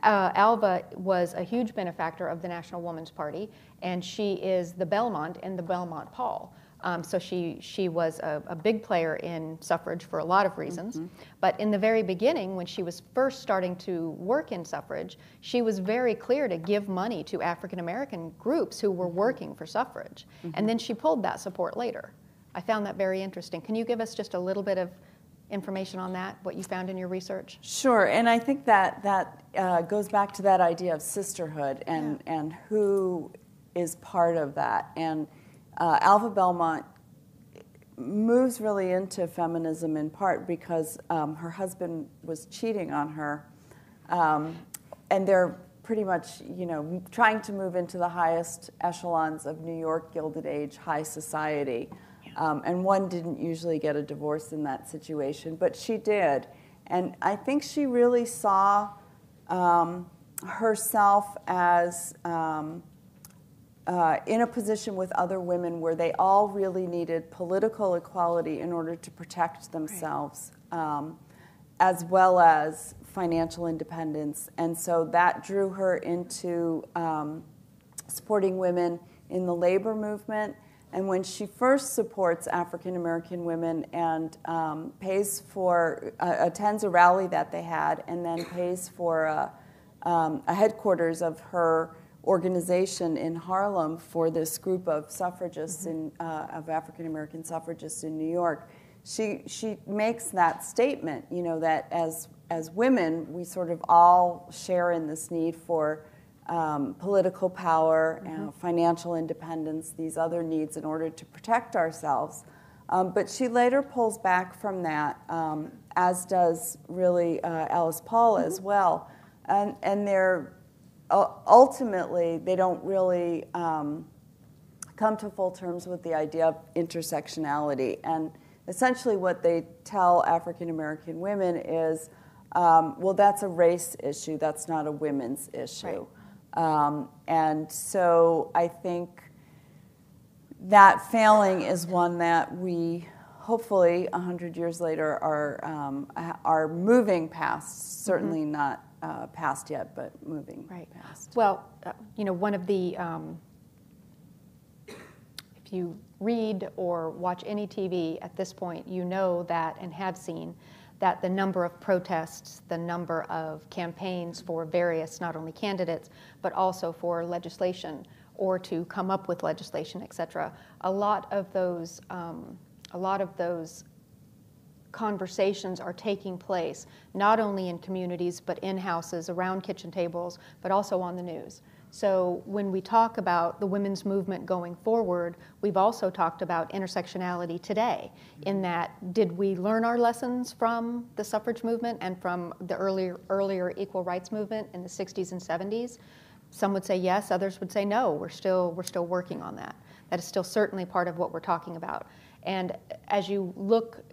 Speaker 5: Alva was a huge benefactor of the National Woman's Party, and she is the Belmont in the Belmont-Paul. So she was a big player in suffrage for a lot of reasons. But in the very beginning, when she was first starting to work in suffrage, she was very clear to give money to African American groups who were working for suffrage. And then she pulled that support later. I found that very interesting. Can you give us just a little bit of information on that, what you found in your research?
Speaker 6: Sure, and I think that goes back to that idea of sisterhood and who is part of that. And Alva Belmont moves really into feminism in part because her husband was cheating on her, and they're pretty much, trying to move into the highest echelons of New York Gilded Age high society. And one didn't usually get a divorce in that situation, but she did. And I think she really saw herself as in a position with other women where they all really needed political equality in order to protect themselves, as well as financial independence. And so that drew her into supporting women in the labor movement. And when she first supports African American women and pays for, attends a rally that they had, and then pays for a headquarters of her organization in Harlem for this group of suffragists of African American suffragists in New York, she makes that statement, that as women we sort of all share in this need for political power, financial independence, these other needs in order to protect ourselves. But she later pulls back from that, as does really Alice Paul as well. And they're ultimately, they don't really come to full terms with the idea of intersectionality. And essentially what they tell African American women is, well, that's a race issue, that's not a women's issue. Right. And so I think that failing is one that we hopefully 100 years later are moving past, certainly not past yet, but moving past.
Speaker 5: Well, one of the, if you read or watch any TV at this point, you know that and have seen that the number of protests, the number of campaigns for various, not only candidates, but also for legislation or to come up with legislation, et cetera, a lot of those conversations are taking place not only in communities, but in houses, around kitchen tables, but also on the news. So when we talk about the women's movement going forward, we've also talked about intersectionality today, in that did we learn our lessons from the suffrage movement and from the earlier equal rights movement in the 60s and 70s? Some would say yes, others would say no, we're still working on that. That is still certainly part of what we're talking about. And as you look,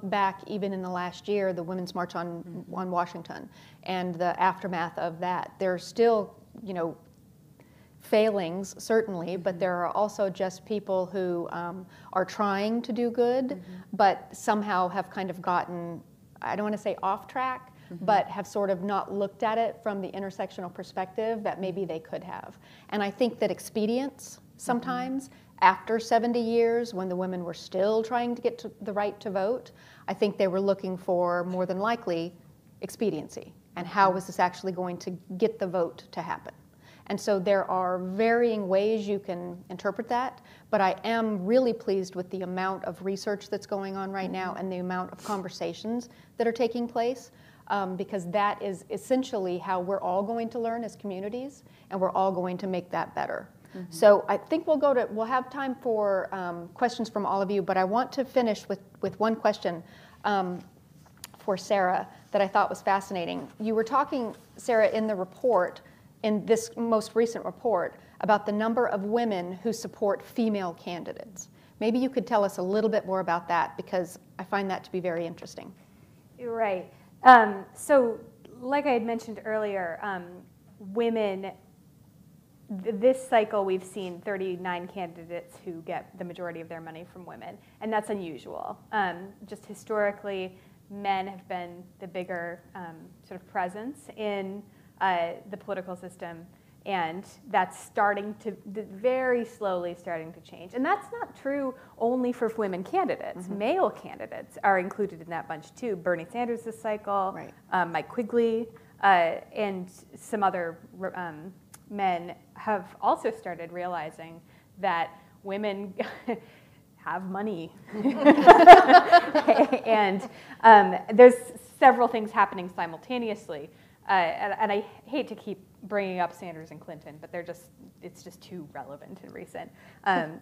Speaker 5: back even in the last year, the Women's March on Washington and the aftermath of that, there's still failings, certainly, but there are also just people who are trying to do good, but somehow have kind of gotten, I don't want to say off track, but have sort of not looked at it from the intersectional perspective that maybe they could have. And I think that expedience sometimes, after 70 years, when the women were still trying to get to the right to vote, I think they were looking for, more than likely, expediency. And how was this actually going to get the vote to happen? And so there are varying ways you can interpret that, but I am really pleased with the amount of research that's going on right now and the amount of conversations that are taking place, because that is essentially how we're all going to learn as communities, and we're all going to make that better. So I think we'll have time for questions from all of you, but I want to finish with one question for Sarah that I thought was fascinating. You were talking, Sarah, in the report, in this most recent report, about the number of women who support female candidates. Maybe you could tell us a little bit more about that, because I find that to be very interesting.
Speaker 7: You're right. So like I had mentioned earlier, women, this cycle we've seen 39 candidates who get the majority of their money from women, and that's unusual. Just historically, men have been the bigger sort of presence in the political system, and that's starting to, very slowly starting to change. And that's not true only for women candidates. Male candidates are included in that bunch too. Bernie Sanders this cycle, right. Mike Quigley, and some other men have also started realizing that women have money. And there's several things happening simultaneously. And I hate to keep bringing up Sanders and Clinton, but it's just too relevant and recent.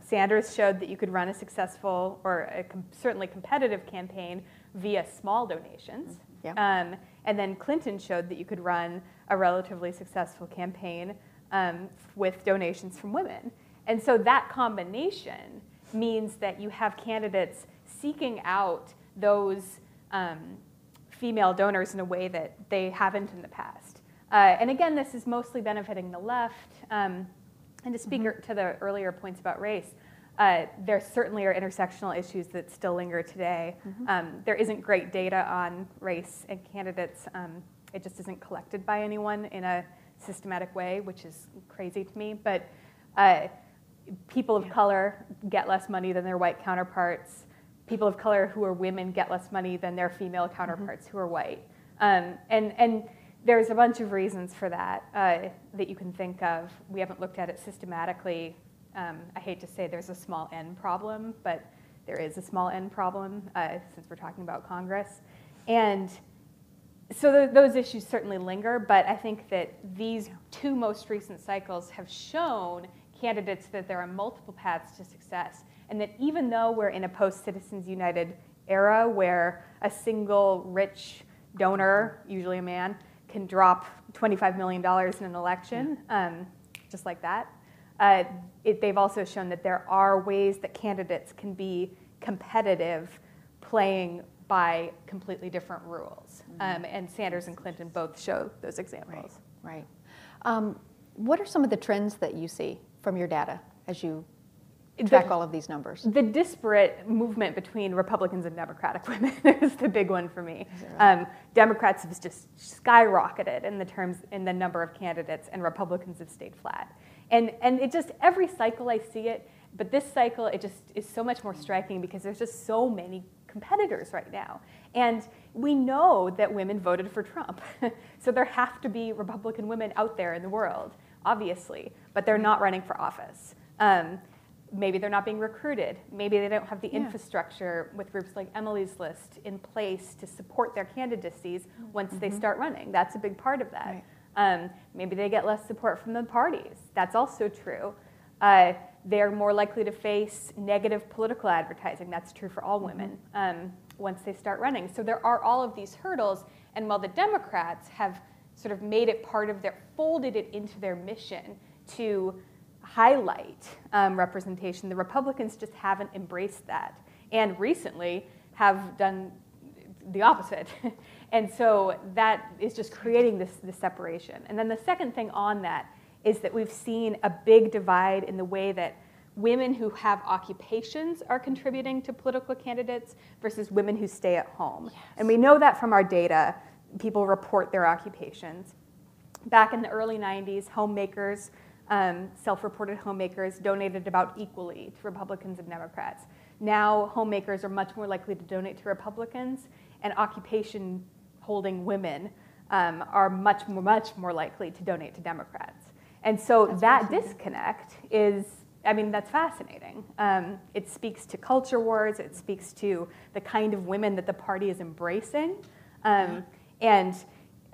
Speaker 7: Sanders showed that you could run a successful or a certainly competitive campaign via small donations. And then Clinton showed that you could run a relatively successful campaign with donations from women. And so that combination means that you have candidates seeking out those female donors in a way that they haven't in the past. And again, this is mostly benefiting the left. And to speak to the earlier points about race, there certainly are intersectional issues that still linger today. There isn't great data on race and candidates. It just isn't collected by anyone in a systematic way, which is crazy to me. But people of color get less money than their white counterparts. People of color who are women get less money than their female counterparts who are white. And there's a bunch of reasons for that that you can think of. We haven't looked at it systematically. I hate to say there's a small n problem, but there is a small n problem since we're talking about Congress. And so those issues certainly linger, but I think that these two most recent cycles have shown candidates that there are multiple paths to success, and that even though we're in a post-Citizens United era where a single rich donor, usually a man, can drop $25 million in an election, just like that, they've also shown that there are ways that candidates can be competitive playing by completely different rules. And Sanders and Clinton both show those examples.
Speaker 5: Right. What are some of the trends that you see from your data as you track all of these numbers? The
Speaker 7: disparate movement between Republicans and Democratic women is the big one for me. Right? Democrats have just skyrocketed in the number of candidates, and Republicans have stayed flat. And it just, every cycle I see it, but this cycle it just is so much more striking because there's just so many competitors right now. And we know that women voted for Trump. So there have to be Republican women out there in the world, obviously, but they're not running for office. Maybe they're not being recruited. Maybe they don't have the infrastructure with groups like Emily's List in place to support their candidacies once they start running. That's a big part of that. Right. Maybe they get less support from the parties. That's also true. They're more likely to face negative political advertising. That's true for all women once they start running. So there are all of these hurdles, and while the Democrats have sort of made it part of folded it into their mission to highlight representation, the Republicans just haven't embraced that, and recently have done the opposite. And so that is just creating this separation. And then the second thing on that is that we've seen a big divide in the way that women who have occupations are contributing to political candidates versus women who stay at home. Yes. And we know that from our data. People report their occupations. Back in the early 90s, homemakers, self-reported homemakers donated about equally to Republicans and Democrats. Now, homemakers are much more likely to donate to Republicans, and occupation-holding women are much more likely to donate to Democrats. And so that disconnect is, I mean, that's fascinating. It speaks to culture wars. It speaks to the kind of women that the party is embracing. And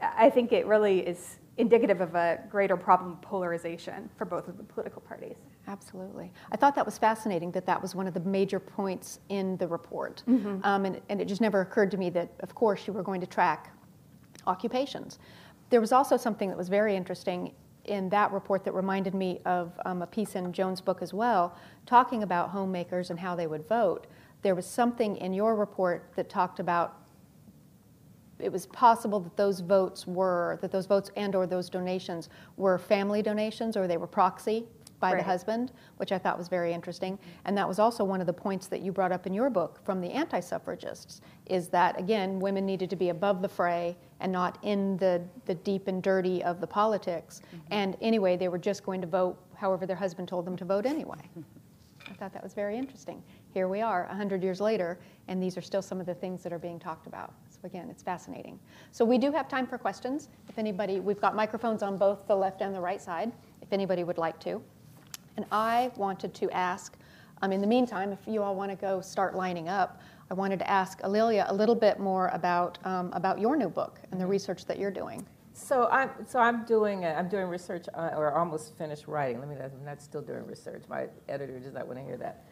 Speaker 7: I think it really is indicative of a greater problem of polarization for both of the political parties.
Speaker 5: Absolutely. I thought that was fascinating that was one of the major points in the report. And it just never occurred to me that, of course, you were going to track occupations. There was also something that was very interesting in that report that reminded me of a piece in Joan's book as well, talking about homemakers and how they would vote. There was something in your report that talked about it was possible that those votes and or those donations were family donations or they were proxy by the husband, which I thought was very interesting. And that was also one of the points that you brought up in your book from the anti-suffragists, is that, again, women needed to be above the fray and not in the deep and dirty of the politics. And anyway, they were just going to vote however their husband told them to vote anyway. I thought that was very interesting. Here we are 100 years later, and these are still some of the things that are being talked about. So again, it's fascinating. So we do have time for questions. If anybody, we've got microphones on both the left and the right side, if anybody would like to. And I wanted to ask, in the meantime, if you all want to go start lining up, I wanted to ask Alelia a little bit more about your new book and the research that you're doing.
Speaker 4: So I'm doing research or almost finished writing. I'm not still doing research. My editor does not want to hear that.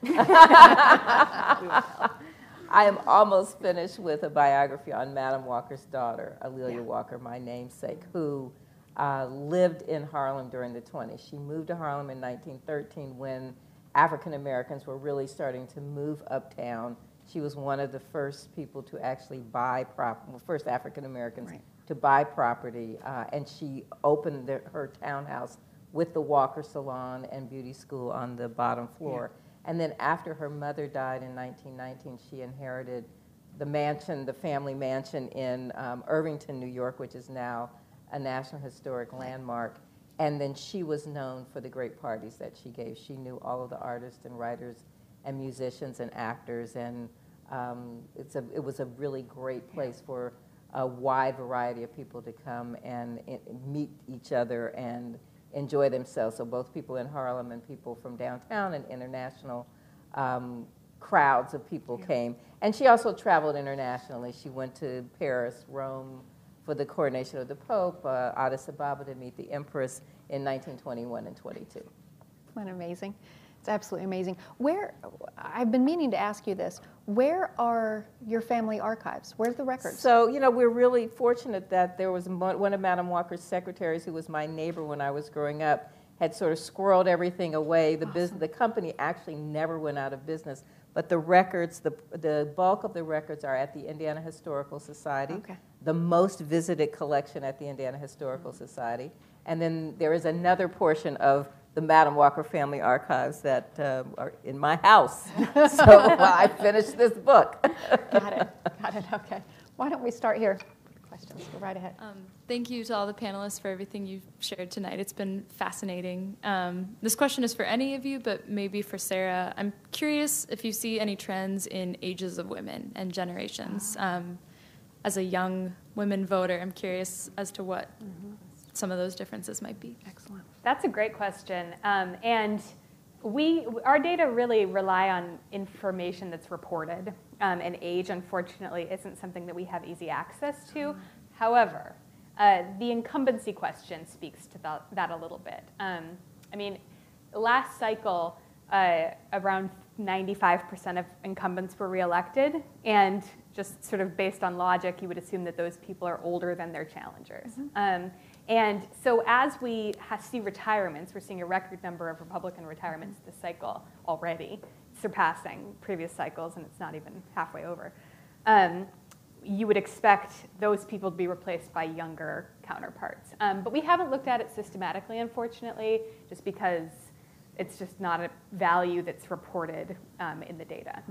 Speaker 4: I am almost finished with a biography on Madam Walker's daughter, Alelia Walker, my namesake, who lived in Harlem during the 20s. She moved to Harlem in 1913 when African Americans were really starting to move uptown. She was one of the first people to actually buy property, first African Americans to buy property, and she opened her townhouse with the Walker Salon and Beauty School on the bottom floor. And then after her mother died in 1919, she inherited the mansion, the family mansion in Irvington, New York, which is now a National Historic Landmark. And then she was known for the great parties that she gave. She knew all of the artists and writers and musicians and actors, and it was a really great place for a wide variety of people to come and meet each other and enjoy themselves. So both people in Harlem and people from downtown and international crowds of people came. And she also traveled internationally. She went to Paris, Rome for the coronation of the Pope, Addis Ababa to meet the Empress in 1921 and 22.
Speaker 5: Isn't that amazing? It's absolutely amazing. I've been meaning to ask you this, where are your family archives? Where's the records?
Speaker 4: So, we're really fortunate that there was one of Madam Walker's secretaries, who was my neighbor when I was growing up, had sort of squirreled everything away. The company actually never went out of business, but the records, the bulk of the records are at the Indiana Historical Society, the most visited collection at the Indiana Historical Society. And then there is another portion of the Madam Walker family archives that are in my house. So while I finish this book.
Speaker 5: Got it, okay. Why don't we start here? Questions, go right ahead.
Speaker 8: Thank you to all the panelists for everything you've shared tonight. It's been fascinating. This question is for any of you, but maybe for Sarah. I'm curious if you see any trends in ages of women and generations. As a young women voter, I'm curious as to what some of those differences might be.
Speaker 5: Excellent.
Speaker 7: That's a great question. And our data really rely on information that's reported. And age, unfortunately, isn't something that we have easy access to. However, the incumbency question speaks to that a little bit. Last cycle, around 95% of incumbents were reelected, and just sort of based on logic, you would assume that those people are older than their challengers. And so as we see retirements, we're seeing a record number of Republican retirements this cycle already, surpassing previous cycles, and it's not even halfway over. You would expect those people to be replaced by younger counterparts. But we haven't looked at it systematically, unfortunately, just because it's just not a value that's reported in the data.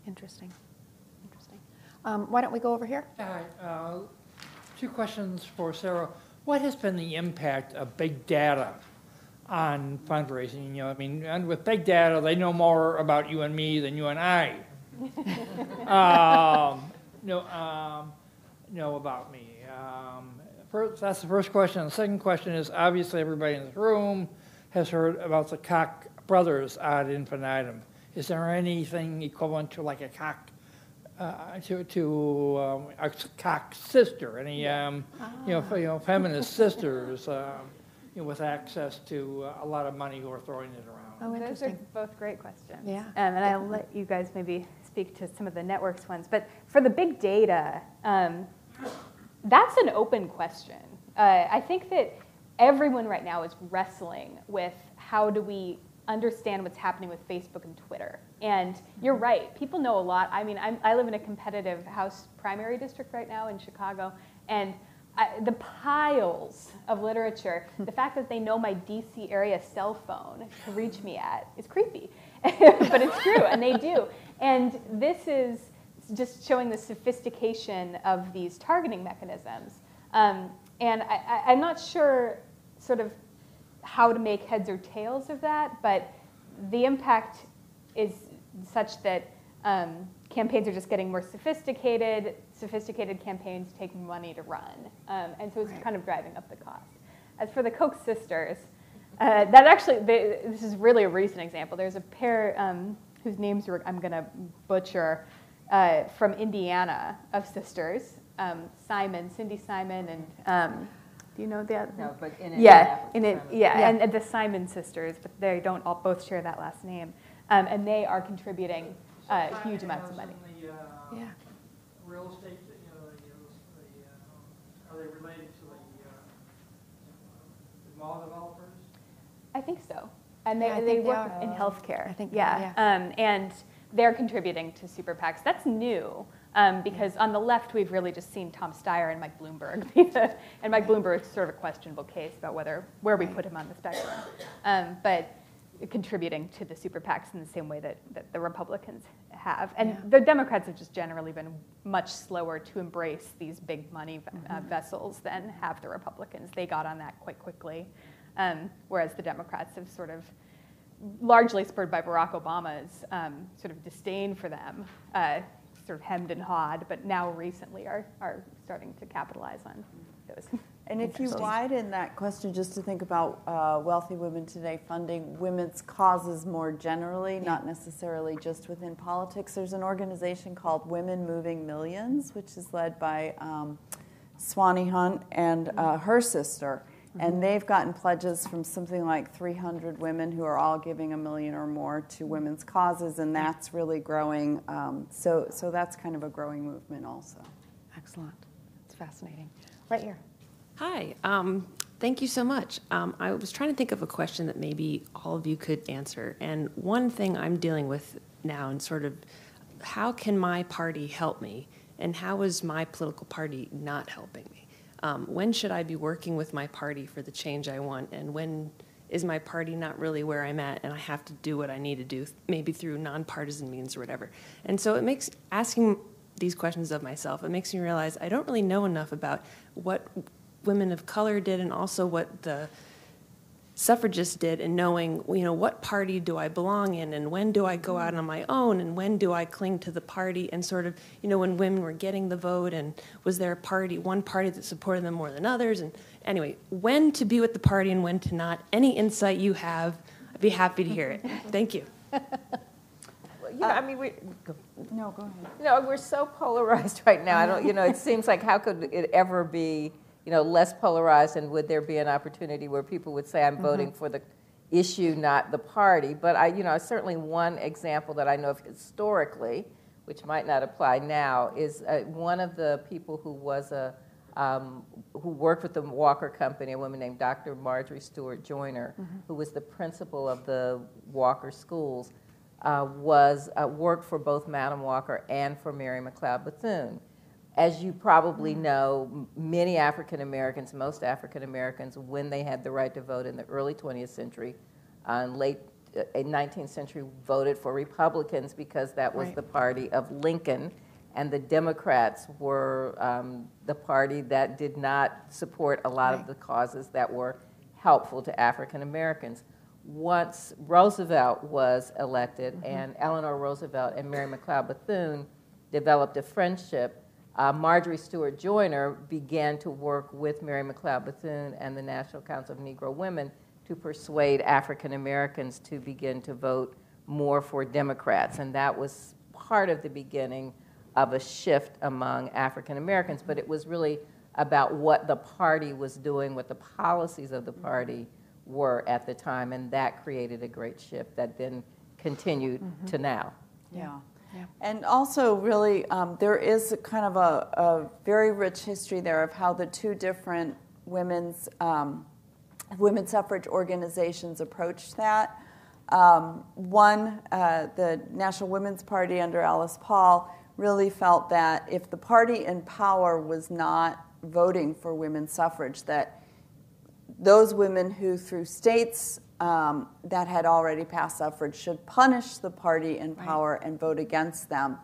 Speaker 5: Interesting. Why don't we go over here?
Speaker 9: Two questions for Sarah. What has been the impact of big data on fundraising? And with big data, they know more about you and me than you and I know about me. That's the first question. The second question is, obviously everybody in this room has heard about the Koch brothers ad infinitum. Is there anything equivalent to like a Koch a Koch sister, any feminist sisters with access to a lot of money who are throwing it around?
Speaker 7: Those are both great questions.
Speaker 5: Yeah.
Speaker 7: And I'll let you guys maybe speak to some of the networks ones. But for the big data, that's an open question. I think that everyone right now is wrestling with how do we understand what's happening with Facebook and Twitter. And you're right, people know a lot. I mean, I live in a competitive House primary district right now in Chicago, and the piles of literature, the fact that they know my DC area cell phone to reach me at is creepy. But it's true, and they do. And this is just showing the sophistication of these targeting mechanisms. And I'm not sure sort of how to make heads or tails of that, but the impact is such that campaigns are just getting more sophisticated. Sophisticated campaigns take money to run. And so it's kind of driving up the cost. As for the Koch sisters, that actually, this is really a recent example. There's a pair whose names I'm going to butcher from Indiana of sisters, Cindy Simon, and do you know that?
Speaker 4: No, but in it,
Speaker 7: and the Simon sisters, but they don't all both share that last name, and they are contributing huge amounts of money.
Speaker 9: Yeah. Real estate, are they related to the mall developers?
Speaker 7: I think so, and
Speaker 5: Yeah, I
Speaker 7: they
Speaker 5: think they
Speaker 7: work
Speaker 5: are.
Speaker 7: in healthcare.
Speaker 5: I think
Speaker 7: yeah, and they're contributing to super PACs. That's new. Because on the left, we've really just seen Tom Steyer and Mike Bloomberg. And Mike Bloomberg is sort of a questionable case about where we put him on the spectrum. But contributing to the super PACs in the same way that the Republicans have. And the Democrats have just generally been much slower to embrace these big money vessels than have the Republicans. They got on that quite quickly, whereas the Democrats have sort of, largely spurred by Barack Obama's sort of disdain for them, sort of hemmed and hawed, but now recently are starting to capitalize on those.
Speaker 6: And if you widen that question just to think about wealthy women today funding women's causes more generally, not necessarily just within politics, there's an organization called Women Moving Millions, which is led by Swanee Hunt and her sister. And they've gotten pledges from something like 300 women who are all giving $1 million or more to women's causes, and that's really growing. So that's kind of a growing movement also.
Speaker 5: Excellent. It's fascinating. Right here.
Speaker 10: Hi. Thank you so much. I was trying to think of a question that maybe all of you could answer. And one thing I'm dealing with now, and sort of how can my party help me, and how is my political party not helping me? When should I be working with my party for the change I want, and when is my party not really where I'm at and I have to do what I need to do, maybe through nonpartisan means or whatever? And so it makes asking these questions of myself, it makes me realize I don't really know enough about what women of color did and also what the suffragists did, and knowing, what party do I belong in, and when do I go out on my own, and when do I cling to the party, and sort of, when women were getting the vote, and was there one party that supported them more than others, and anyway, when to be with the party and when to not. Any insight you have, I'd be happy to hear it. Thank you.
Speaker 4: I mean,
Speaker 6: No, go ahead.
Speaker 4: we're so polarized right now. I don't, it seems like how could it ever be, less polarized, and would there be an opportunity where people would say, I'm voting for the issue, not the party? But certainly one example that I know of historically, which might not apply now, is one of the people who was who worked with the Walker Company, a woman named Dr. Marjorie Stewart Joyner, who was the principal of the Walker schools, worked for both Madam Walker and for Mary McLeod Bethune. As you probably know, many African Americans, most African Americans, when they had the right to vote in the early 20th century, late 19th century, voted for Republicans because that was the party of Lincoln, and the Democrats were the party that did not support a lot of the causes that were helpful to African Americans. Once Roosevelt was elected, and Eleanor Roosevelt and Mary McLeod Bethune developed a friendship, Marjorie Stewart Joyner began to work with Mary McLeod Bethune and the National Council of Negro Women to persuade African Americans to begin to vote more for Democrats. And that was part of the beginning of a shift among African Americans, but it was really about what the party was doing, what the policies of the party were at the time, and that created a great shift that then continued to now.
Speaker 6: Yeah. And also, really, there is kind of a very rich history there of how the two different women's women's suffrage organizations approached that. One, the National Women's Party under Alice Paul really felt that if the party in power was not voting for women's suffrage, that those women who, through states that had already passed suffrage, should punish the party in power and vote against them.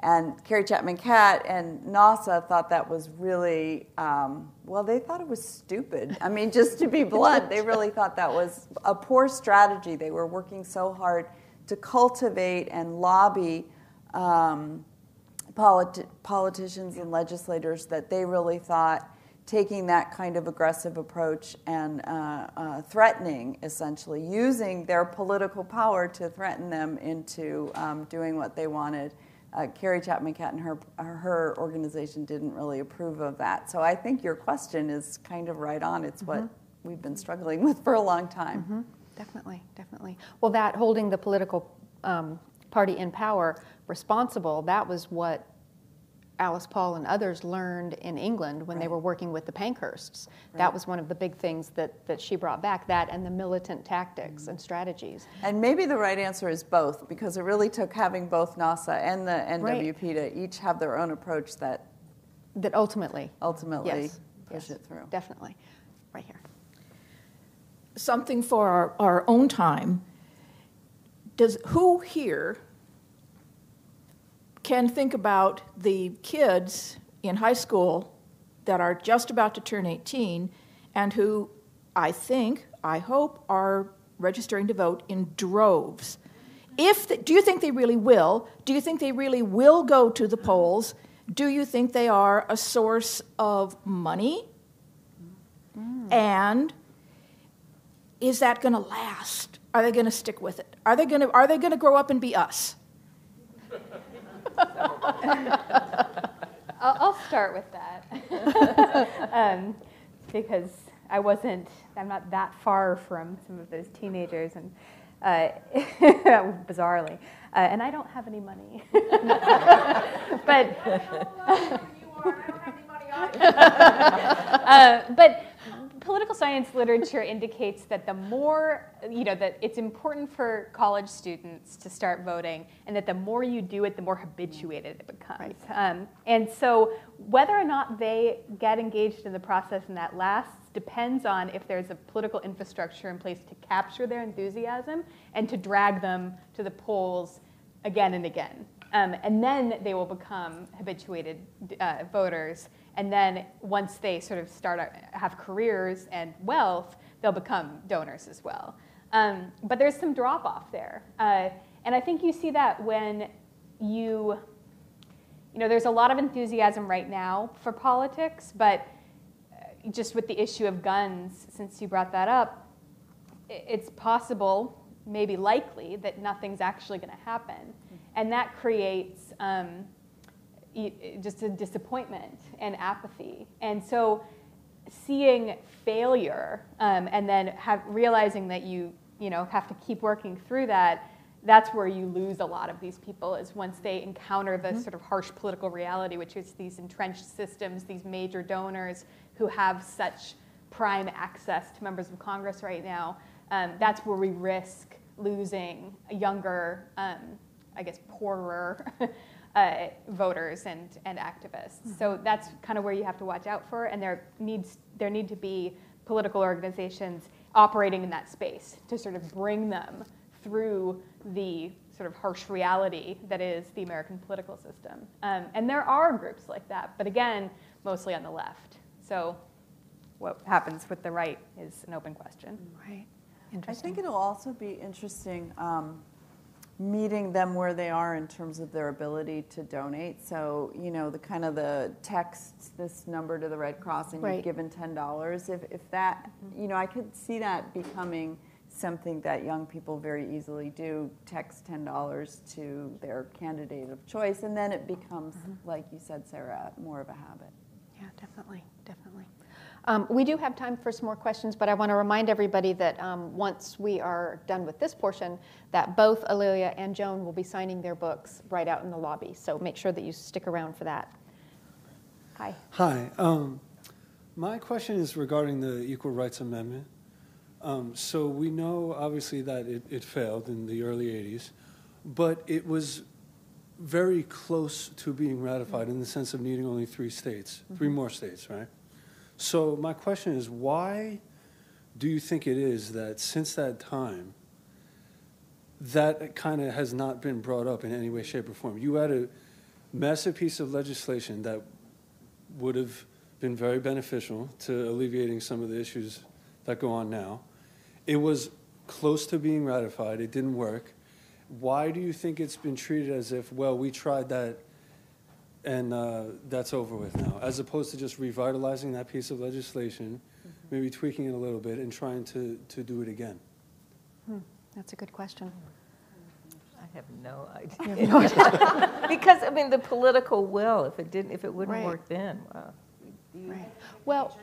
Speaker 6: And Carrie Chapman Catt and NASA thought that was really, well, they thought it was stupid. I mean, just to be blunt, they really thought that was a poor strategy. They were working so hard to cultivate and lobby politicians and legislators that they really thought taking that kind of aggressive approach and threatening, essentially, using their political power to threaten them into doing what they wanted. Carrie Chapman Catt and her organization didn't really approve of that. So I think your question is kind of right on. It's what we've been struggling with for a long time.
Speaker 5: Definitely, definitely. Well, that holding the political party in power responsible, that was what Alice Paul and others learned in England when they were working with the Pankhursts. That was one of the big things that she brought back, that and the militant tactics and strategies.
Speaker 6: And maybe the right answer is both, because it really took having both NASA and the NWP to each have their own approach that
Speaker 5: ultimately
Speaker 6: push it through.
Speaker 5: Definitely. Right here.
Speaker 11: Something for our own time. Who here can think about the kids in high school that are just about to turn 18 and who I hope, are registering to vote in droves? Do you think they really will? Do you think they really will go to the polls? Do you think they are a source of money? And is that going to last? Are they going to stick with it? Are they going to grow up and be us?
Speaker 7: I'll start with that because I'm not that far from some of those teenagers, and bizarrely, and I don't have any money. But political science literature indicates that the more, that it's important for college students to start voting, and that the more you do it, the more habituated it becomes. And so whether or not they get engaged in the process and that lasts depends on if there's a political infrastructure in place to capture their enthusiasm and to drag them to the polls again and again. And then they will become habituated voters. And then once they sort of have careers and wealth, they'll become donors as well. But there's some drop off there. And I think you see that when there's a lot of enthusiasm right now for politics, but just with the issue of guns, since you brought that up, it's possible, maybe likely, that nothing's actually going to happen. And that creates just a disappointment and apathy. And so seeing failure and then realizing that you have to keep working through that, that's where you lose a lot of these people, is once they encounter the sort of harsh political reality, which is these entrenched systems, these major donors who have such prime access to members of Congress right now. That's where we risk losing younger, poorer voters and activists. So that's kind of where you have to watch out for, and there need to be political organizations operating in that space to sort of bring them through the sort of harsh reality that is the American political system. And there are groups like that, but again, mostly on the left. So what happens with the right is an open question.
Speaker 5: Right.
Speaker 6: I think it'll also be interesting meeting them where they are in terms of their ability to donate. So, the text this number to the Red Cross and you've given $10. If that, I could see that becoming something that young people very easily do, text $10 to their candidate of choice, and then it becomes, like you said, Sarah, more of a habit.
Speaker 5: Yeah, definitely, definitely. We do have time for some more questions, but I want to remind everybody that once we are done with this portion, that both Alelia and Joan will be signing their books right out in the lobby. So make sure that you stick around for that. Hi.
Speaker 12: Hi. My question is regarding the Equal Rights Amendment. So we know, obviously, that it failed in the early 80s, but it was very close to being ratified in the sense of needing only 3 states, 3 more states, right? So my question is, why do you think it is that since that time, that kind of has not been brought up in any way, shape, or form? You had a massive piece of legislation that would have been very beneficial to alleviating some of the issues that go on now. It was close to being ratified. It didn't work. Why do you think it's been treated as if, well, we tried that and that's over with now, as opposed to just revitalizing that piece of legislation, maybe tweaking it a little bit and trying to do it again?
Speaker 5: That's a good question.
Speaker 4: I have no idea. Because, I mean, the political will, if it wouldn't work then, wow.
Speaker 5: Right. Well,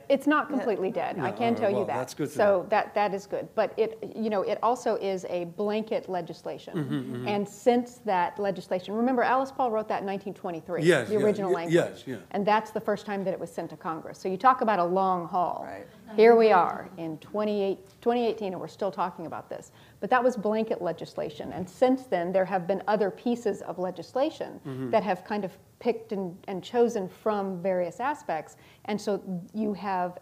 Speaker 5: it's not completely dead. I can tell you that.
Speaker 12: That's good.
Speaker 5: So that is good. But it also is a blanket legislation. And since that legislation, remember Alice Paul wrote that in 1923, the original language.
Speaker 12: Yes.
Speaker 5: And that's the first time that it was sent to Congress. So you talk about a long haul.
Speaker 6: Right.
Speaker 5: Here we are in 2018, and we're still talking about this. But that was blanket legislation. And since then, there have been other pieces of legislation that have kind of picked and chosen from various aspects. And so you have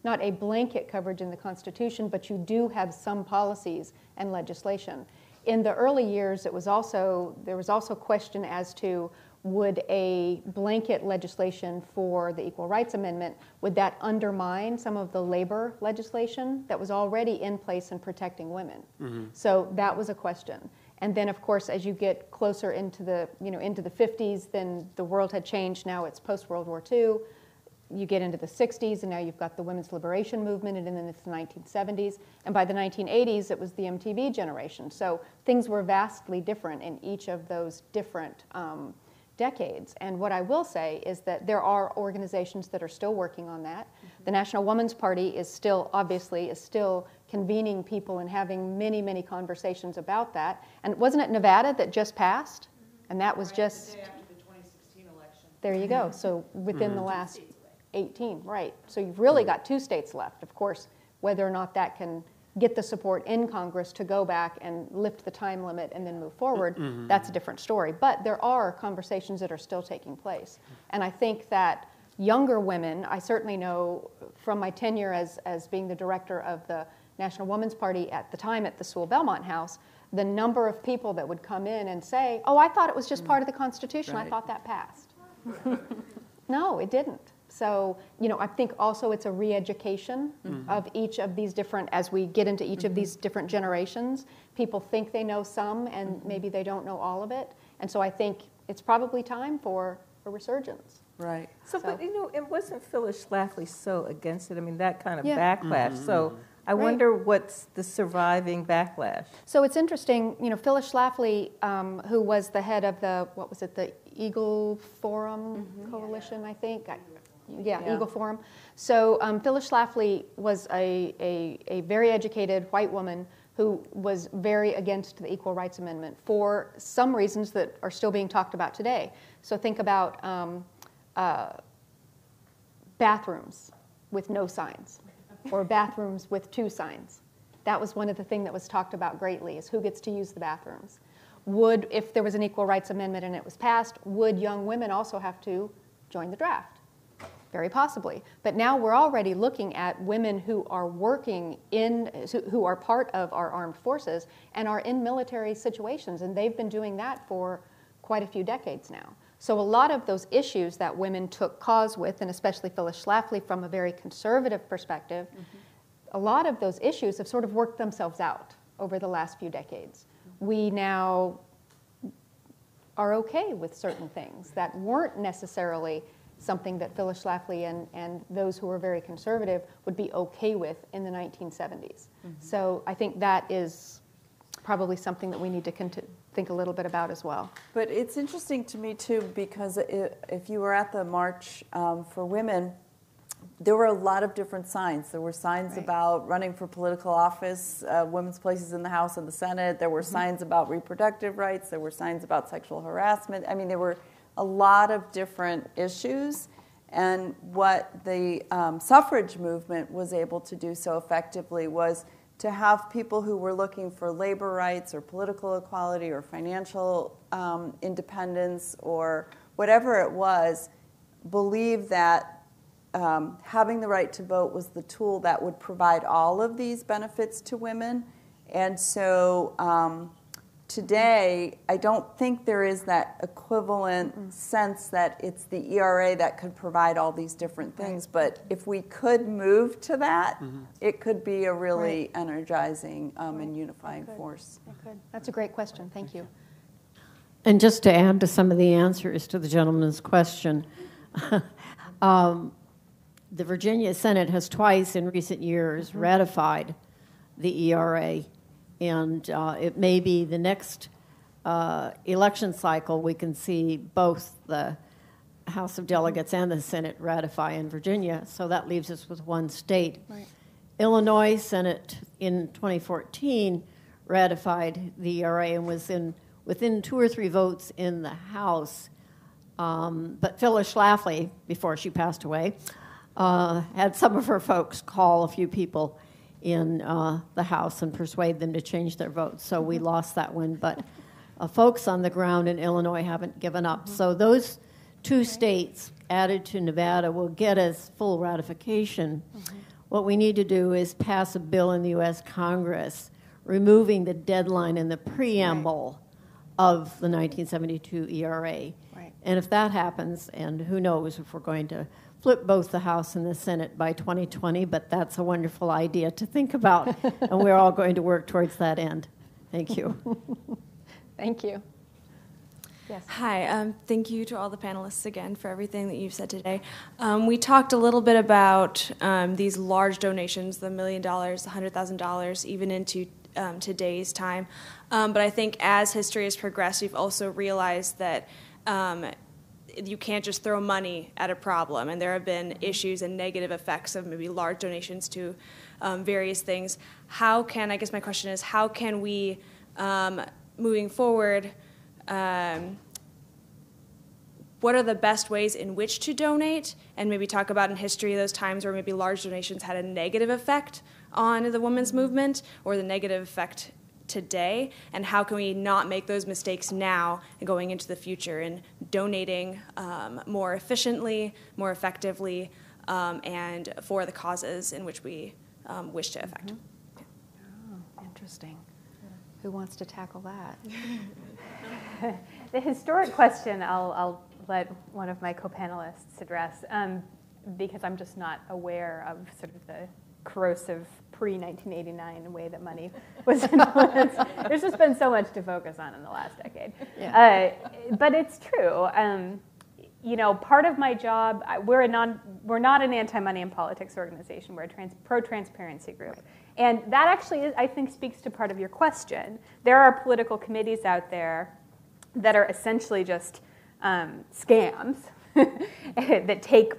Speaker 5: not a blanket coverage in the Constitution, but you do have some policies and legislation. In the early years, there was also question as to, would a blanket legislation for the Equal Rights Amendment, would that undermine some of the labor legislation that was already in place in protecting women? So that was a question. And then, of course, as you get closer into the 50s, then the world had changed. Now it's post-World War II. You get into the 60s, and now you've got the women's liberation movement, and then it's the 1970s. And by the 1980s, it was the MTV generation. So things were vastly different in each of those different decades. And what I will say is that there are organizations that are still working on that. The National Women's Party is still convening people and having many, many conversations about that. And wasn't it Nevada that just passed? And that was just...
Speaker 3: after the 2016 election.
Speaker 5: There you go. So within the last 18, right. So you've really got 2 states left. Of course, whether or not that can get the support in Congress to go back and lift the time limit and then move forward, that's a different story. But there are conversations that are still taking place. And I think that younger women, I certainly know from my tenure as being the director of the National Women's Party at the time at the Sewell Belmont House, the number of people that would come in and say, oh, I thought it was just part of the Constitution. I thought that passed. No, it didn't. So, I think also it's a re-education of each of these different, as we get into each of these different generations, people think they know some and maybe they don't know all of it. And so I think it's probably time for a resurgence.
Speaker 6: Right.
Speaker 4: So, but it wasn't Phyllis Schlafly so against it? I mean, that kind of backlash. So I wonder what's the surviving backlash.
Speaker 5: So it's interesting, Phyllis Schlafly, who was the head of the Eagle Forum Coalition, I think. Eagle Forum. So Phyllis Schlafly was a very educated white woman who was very against the Equal Rights Amendment for some reasons that are still being talked about today. So think about bathrooms with no signs or bathrooms with 2 signs. That was one of the things that was talked about greatly, is who gets to use the bathrooms. If there was an Equal Rights Amendment and it was passed, would young women also have to join the draft? Very possibly. But now we're already looking at women who are who are part of our armed forces and are in military situations, and they've been doing that for quite a few decades now. So a lot of those issues that women took cause with, and especially Phyllis Schlafly from a very conservative perspective, a lot of those issues have sort of worked themselves out over the last few decades. We now are okay with certain things that weren't necessarily something that Phyllis Schlafly and those who were very conservative would be okay with in the 1970s. So I think that is probably something that we need to think a little bit about as well.
Speaker 6: But it's interesting to me too, because if you were at the March for Women, there were a lot of different signs. There were signs about running for political office, women's places in the House and the Senate. There were signs about reproductive rights. There were signs about sexual harassment. I mean, there were a lot of different issues. And what the suffrage movement was able to do so effectively was to have people who were looking for labor rights or political equality or financial independence or whatever it was, believe that having the right to vote was the tool that would provide all of these benefits to women. And so today, I don't think there is that equivalent sense that it's the ERA that could provide all these different things. But if we could move to that, it could be a really energizing and unifying force.
Speaker 5: That's a great question. Thank you.
Speaker 13: And just to add to some of the answers to the gentleman's question, the Virginia Senate has twice in recent years ratified the ERA. And it may be the next election cycle we can see both the House of Delegates and the Senate ratify in Virginia. So that leaves us with one state.
Speaker 5: Right.
Speaker 13: Illinois Senate in 2014 ratified the ERA and was within 2 or 3 votes in the House. But Phyllis Schlafly, before she passed away, had some of her folks call a few people in the House and persuade them to change their votes. So we lost that one. But folks on the ground in Illinois haven't given up. So those 2 states added to Nevada will get us full ratification. What we need to do is pass a bill in the U.S. Congress removing the deadline in the preamble of the 1972 ERA. And if that happens, and who knows if we're going to flip both the House and the Senate by 2020, but that's a wonderful idea to think about, and we're all going to work towards that end. Thank you.
Speaker 5: Thank you.
Speaker 14: Yes. Hi, thank you to all the panelists again for everything that you've said today. We talked a little bit about these large donations, the $1 million, the $100,000, even into today's time. But I think as history has progressed, we've also realized that you can't just throw money at a problem, and there have been issues and negative effects of maybe large donations to various things. I guess my question is, how can we, moving forward, what are the best ways in which to donate, and maybe talk about in history those times where maybe large donations had a negative effect on the women's movement or the negative effect today, and how can we not make those mistakes now going into the future and donating more efficiently, more effectively, and for the causes in which we wish to affect.
Speaker 5: Oh, interesting. Who wants to tackle that?
Speaker 7: The historic question I'll let one of my co-panelists address, because I'm just not aware of sort of the corrosive pre-1989 way that money was influenced. There's just been so much to focus on in the last decade. Yeah. But it's true. You know, part of my job, we're not an anti-money in politics organization. We're a pro-transparency group. Right. And that actually, I think, speaks to part of your question. There are political committees out there that are essentially just scams that take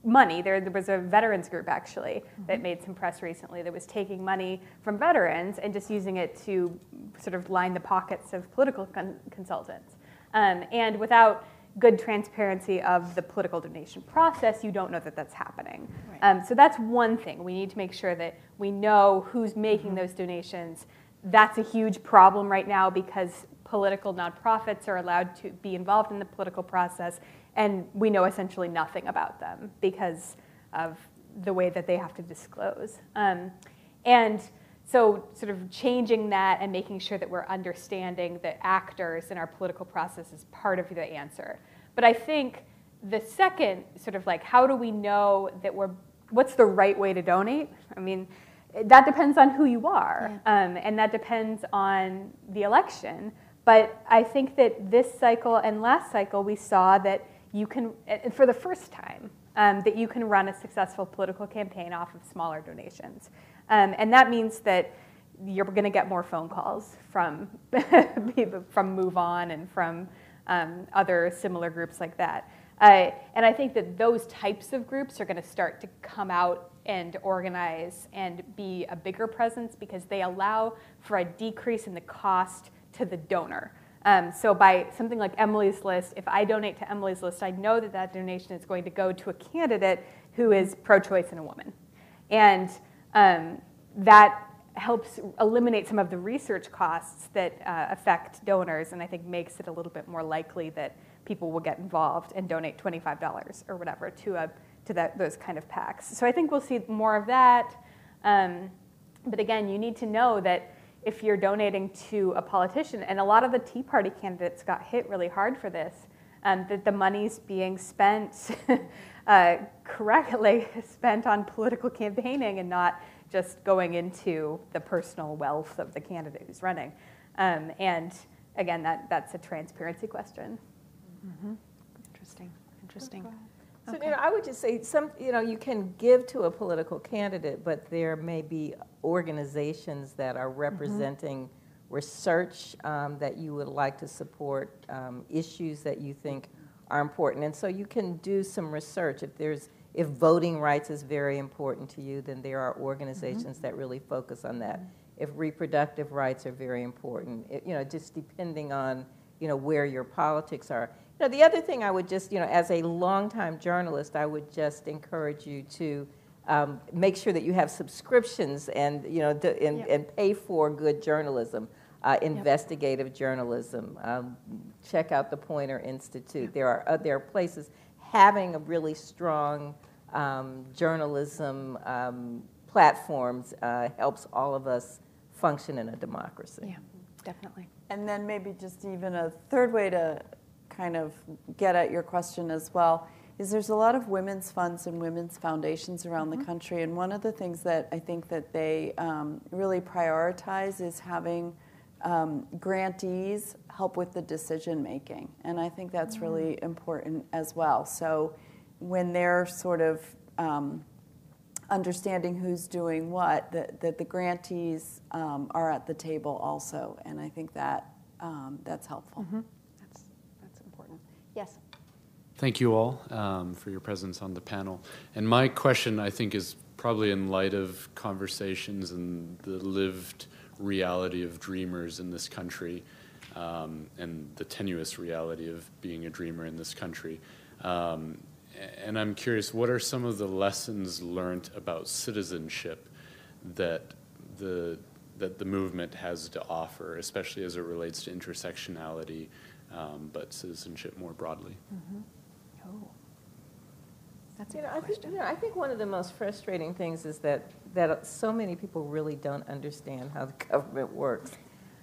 Speaker 7: money. There was a veterans group, actually, that made some press recently that was taking money from veterans and just using it to sort of line the pockets of political consultants. And without good transparency of the political donation process, you don't know that that's happening. Right. So that's one thing. We need to make sure that we know who's making those donations. That's a huge problem right now because political nonprofits are allowed to be involved in the political process, and we know essentially nothing about them because of the way that they have to disclose. And so sort of changing that and making sure that we're understanding the actors in our political process is part of the answer. But I think the second sort of like, how do we know that what's the right way to donate? I mean, that depends on who you are, and that depends on the election. But I think that this cycle and last cycle, we saw that you can, for the first time, that you can run a successful political campaign off of smaller donations. And that means that you're going to get more phone calls from people from Move On and from other similar groups like that. And I think that those types of groups are going to start to come out and organize and be a bigger presence because they allow for a decrease in the cost to the donor. So by something like Emily's List, if I donate to Emily's List, I know that that donation is going to go to a candidate who is pro-choice and a woman. And that helps eliminate some of the research costs that affect donors, and I think makes it a little bit more likely that people will get involved and donate $25 or whatever to those kind of PACs. So I think we'll see more of that. But again, you need to know that if you're donating to a politician, and a lot of the Tea Party candidates got hit really hard for this, that the money's being spent correctly, spent on political campaigning and not just going into the personal wealth of the candidate who's running. And again, that's a transparency question.
Speaker 5: Mm-hmm. Interesting, interesting.
Speaker 4: So, I would just say you can give to a political candidate, but there may be organizations that are representing research that you would like to support, issues that you think are important. And so you can do some research. If voting rights is very important to you, then there are organizations that really focus on that. If reproductive rights are very important, just depending on, where your politics are. The other thing I would just, as a longtime journalist, I would just encourage you to make sure that you have subscriptions and, and pay for good journalism, investigative journalism. Check out the Poynter Institute. There are places having a really strong journalism platforms helps all of us function in a democracy.
Speaker 5: Yeah, definitely.
Speaker 6: And then maybe just even a third way to kind of get at your question as well is there's a lot of women's funds and women's foundations around the country, and one of the things that I think that they really prioritize is having grantees help with the decision making, and I think that's really important as well. So when they're sort of understanding who's doing what, that the grantees are at the table also, and I think that that's helpful.
Speaker 5: That's important. Yes.
Speaker 15: Thank you all for your presence on the panel. And my question, I think, is probably in light of conversations and the lived reality of dreamers in this country, and the tenuous reality of being a dreamer in this country. And I'm curious, what are some of the lessons learned about citizenship that the movement has to offer, especially as it relates to intersectionality, but citizenship more broadly?
Speaker 5: Oh, that's
Speaker 4: I think one of the most frustrating things is that so many people really don't understand how the government works.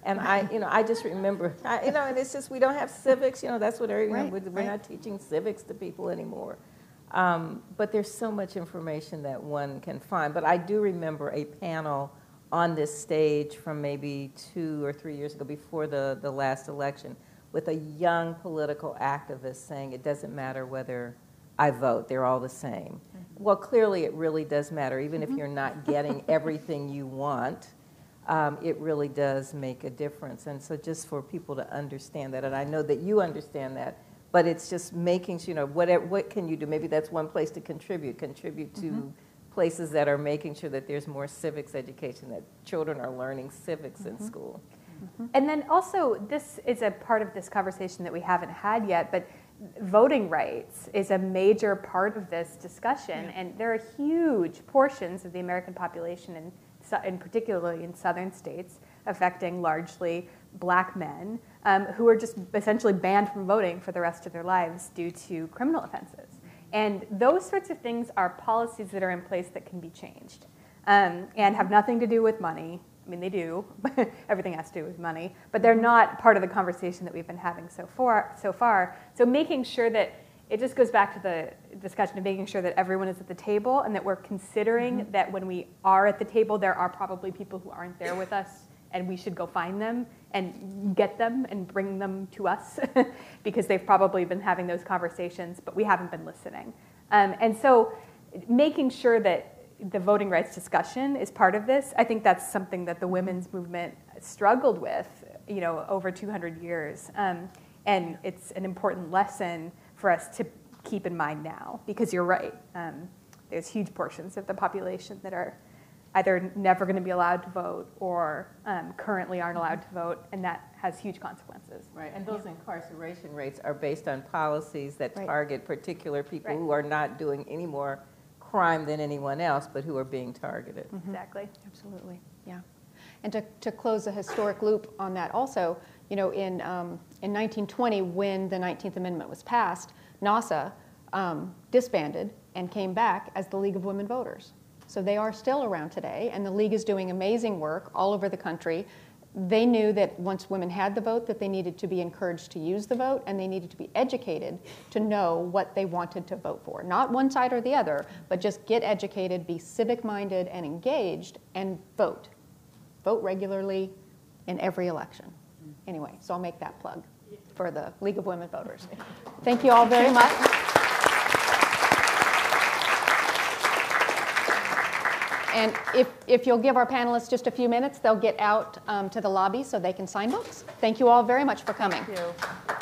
Speaker 4: And I just remember, and it's just we don't have civics. That's what we're not teaching civics to people anymore. But there's so much information that one can find. But I do remember a panel on this stage from maybe 2 or 3 years ago, before the last election, with a young political activist saying it doesn't matter whether I vote, they're all the same. Well, clearly it really does matter, even if you're not getting everything you want. It really does make a difference. And so just for people to understand that, and I know that you understand that, but it's just making sure, what can you do? Maybe that's one place to contribute to places that are making sure that there's more civics education, that children are learning civics in school.
Speaker 7: And then also, this is a part of this conversation that we haven't had yet, but voting rights is a major part of this discussion, and there are huge portions of the American population, and particularly in southern states, affecting largely black men who are just essentially banned from voting for the rest of their lives due to criminal offenses. And those sorts of things are policies that are in place that can be changed and have nothing to do with money. I mean, they do. Everything has to do with money. But they're not part of the conversation that we've been having so far. So making sure that it just goes back to the discussion of making sure that everyone is at the table and that we're considering that when we are at the table, there are probably people who aren't there with us, and we should go find them and get them and bring them to us because they've probably been having those conversations, but we haven't been listening. And so making sure that the voting rights discussion is part of this. I think that's something that the women's movement struggled with, over 200 years. And it's an important lesson for us to keep in mind now, because you're right. There's huge portions of the population that are either never going to be allowed to vote or currently aren't allowed to vote, and that has huge consequences.
Speaker 4: Right, and those incarceration rates are based on policies that
Speaker 7: Right.
Speaker 4: target particular people
Speaker 7: Right.
Speaker 4: who are not doing any more crime than anyone else, but who are being targeted.
Speaker 7: Exactly.
Speaker 5: Absolutely, yeah. And to close the historic loop on that also, you know, in 1920, when the 19th Amendment was passed, NASA disbanded and came back as the League of Women Voters. So they are still around today, and the League is doing amazing work all over the country. They knew that once women had the vote, that they needed to be encouraged to use the vote, and they needed to be educated to know what they wanted to vote for. Not one side or the other, but just get educated, be civic-minded and engaged, and vote. Vote regularly in every election. Anyway, so I'll make that plug for the League of Women Voters. Thank you all very much. And if you'll give our panelists just a few minutes, they'll get out to the lobby so they can sign books. Thank you all very much for coming.
Speaker 6: Thank you.